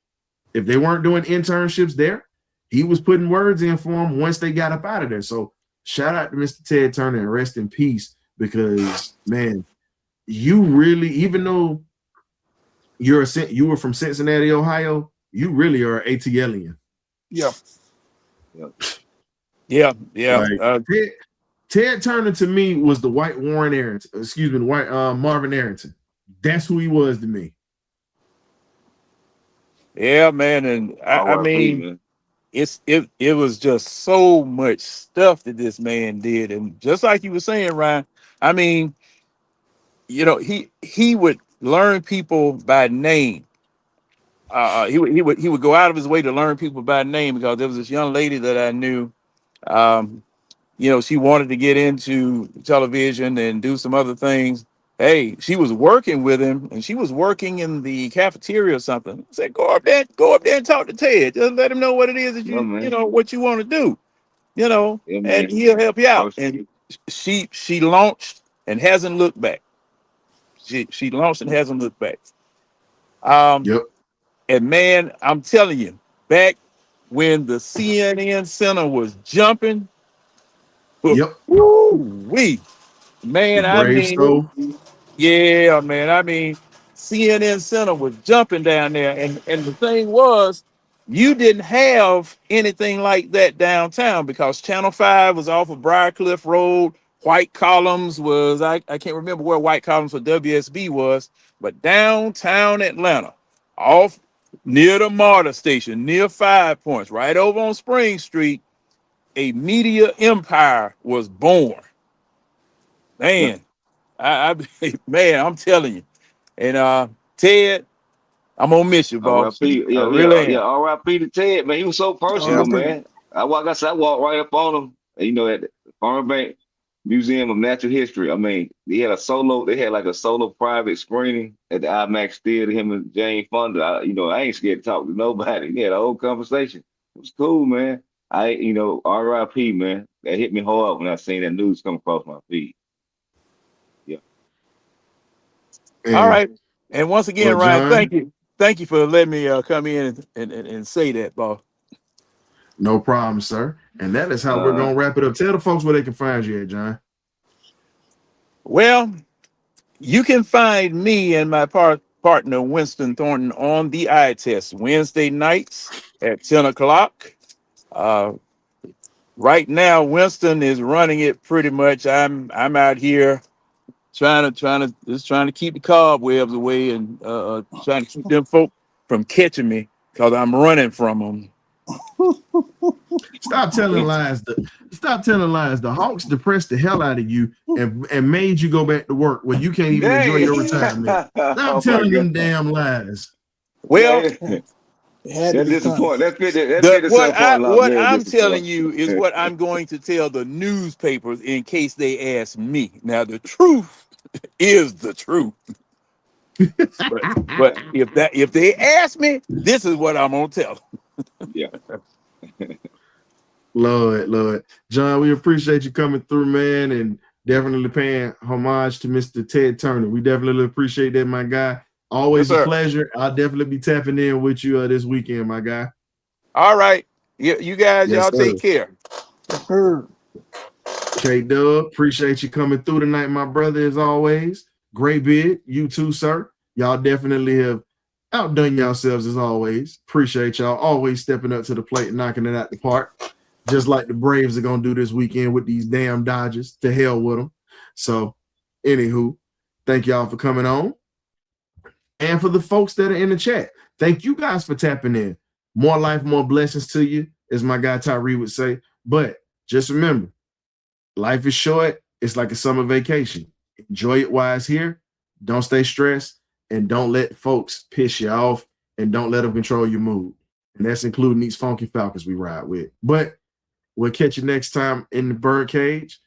If they weren't doing internships there, he was putting words in for them once they got up out of there. So shout out to Mr. Ted Turner and rest in peace, because man, you really, even though you were from Cincinnati, Ohio, you really are an ATLian. Yeah. Yeah. Like, Ted Turner to me was the white Warren Arrington, excuse me, the white Marvin Arrington. That's who he was to me. Yeah, man, and I R.I.P., mean, man. it was just so much stuff that this man did, and just like you were saying, Ryan, I mean, he would learn people by name. He would go out of his way to learn people by name, because there was this young lady that I knew. She wanted to get into television and do some other things. Hey, she was working with him, and she was working in the cafeteria or something. I said, go up there and talk to Ted. Just let him know what it is that Yeah, man. what you want to do, Yeah, and man. he'll help you out. First, And she launched and hasn't looked back. She launched and hasn't looked back. Yep. And man, I'm telling you, back when the CNN Center was jumping, Yep. woo-wee. The Man, I Brave mean, stove. yeah, man. I mean, CNN Center was jumping down there. And the thing was, you didn't have anything like that downtown, because Channel 5 was off of Briarcliff Road. White Columns was, I can't remember where White Columns for WSB was, but downtown Atlanta, off near the MARTA station, near 5 Points, right over on Spring Street, a media empire was born. yeah. Man, man, I'm telling you. And Ted, I'm gonna miss you, boss. R.I.P. I Yeah. really am. R.I.P. to Ted, man. He was so Yeah. personable, R.I.P. man. Like I said, I walked right up on him. And, at the Farmer Bank Museum of Natural History. I mean, they had like a solo private screening at the IMAX Theater, him and Jane Fonda. I ain't scared to talk to nobody. We had a whole conversation. It was cool, man. RIP, man. That hit me hard when I seen that news come across my feed. Yeah. All And right. And once again, well, Ryan, John, thank you for letting me come in and say that, boss. no problem, sir. And that is how we're Uh, gonna wrap it up. Tell the folks where they can find you at, John. Well, you can find me and my partner Winston Thornton on the eye test Wednesday nights at 10 o'clock. Uh, right now, Winston is running it pretty much. I'm out here trying to keep the cobwebs away and trying to keep them folk from catching me because I'm running from them. Stop telling lies. Stop telling lies. The Hawks depressed the hell out of you and made you go back to work where you can't even enjoy dang. your retirement. Oh Stop my telling them God. damn lies. Well, Yeah, It had to that be done. disappoint. That fit the sub point a lot. what Very I'm telling disappointing. you is what I'm going to tell the newspapers in case they ask me. Now, the truth is the truth. But if they ask me, this is what I'm gonna tell them. Yeah. Lord. John, we appreciate you coming through, man, and definitely paying homage to Mr. Ted Turner. We definitely appreciate that, my guy. Yes, Always a sir. pleasure. I'll definitely be tapping in with you this weekend, my guy. All right. You guys, Yes, y'all sir. take care. Heard. K-Dub, appreciate you coming through tonight, my brother, as always. Great bid. You too, sir. Y'all definitely have outdone yourselves as always. Appreciate y'all always stepping up to the plate and knocking it out the park. Just like the Braves are going to do this weekend with these damn Dodgers. To hell with them. So, anywho, thank y'all for coming on. And for the folks that are in the chat, thank you guys for tapping in. More life, more blessings to you, as my guy Tyree would say. But just remember, life is short. It's like a summer vacation. Enjoy it while it's here. Don't stay stressed. And don't let folks piss you off. And don't let them control your mood. And that's including these funky Falcons we ride with. But we'll catch you next time in the Birdcage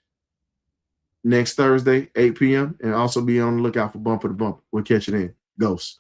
next Thursday, 8 p.m. And also be on the lookout for Bumper to Bumper. We'll catch you then. Ghosts.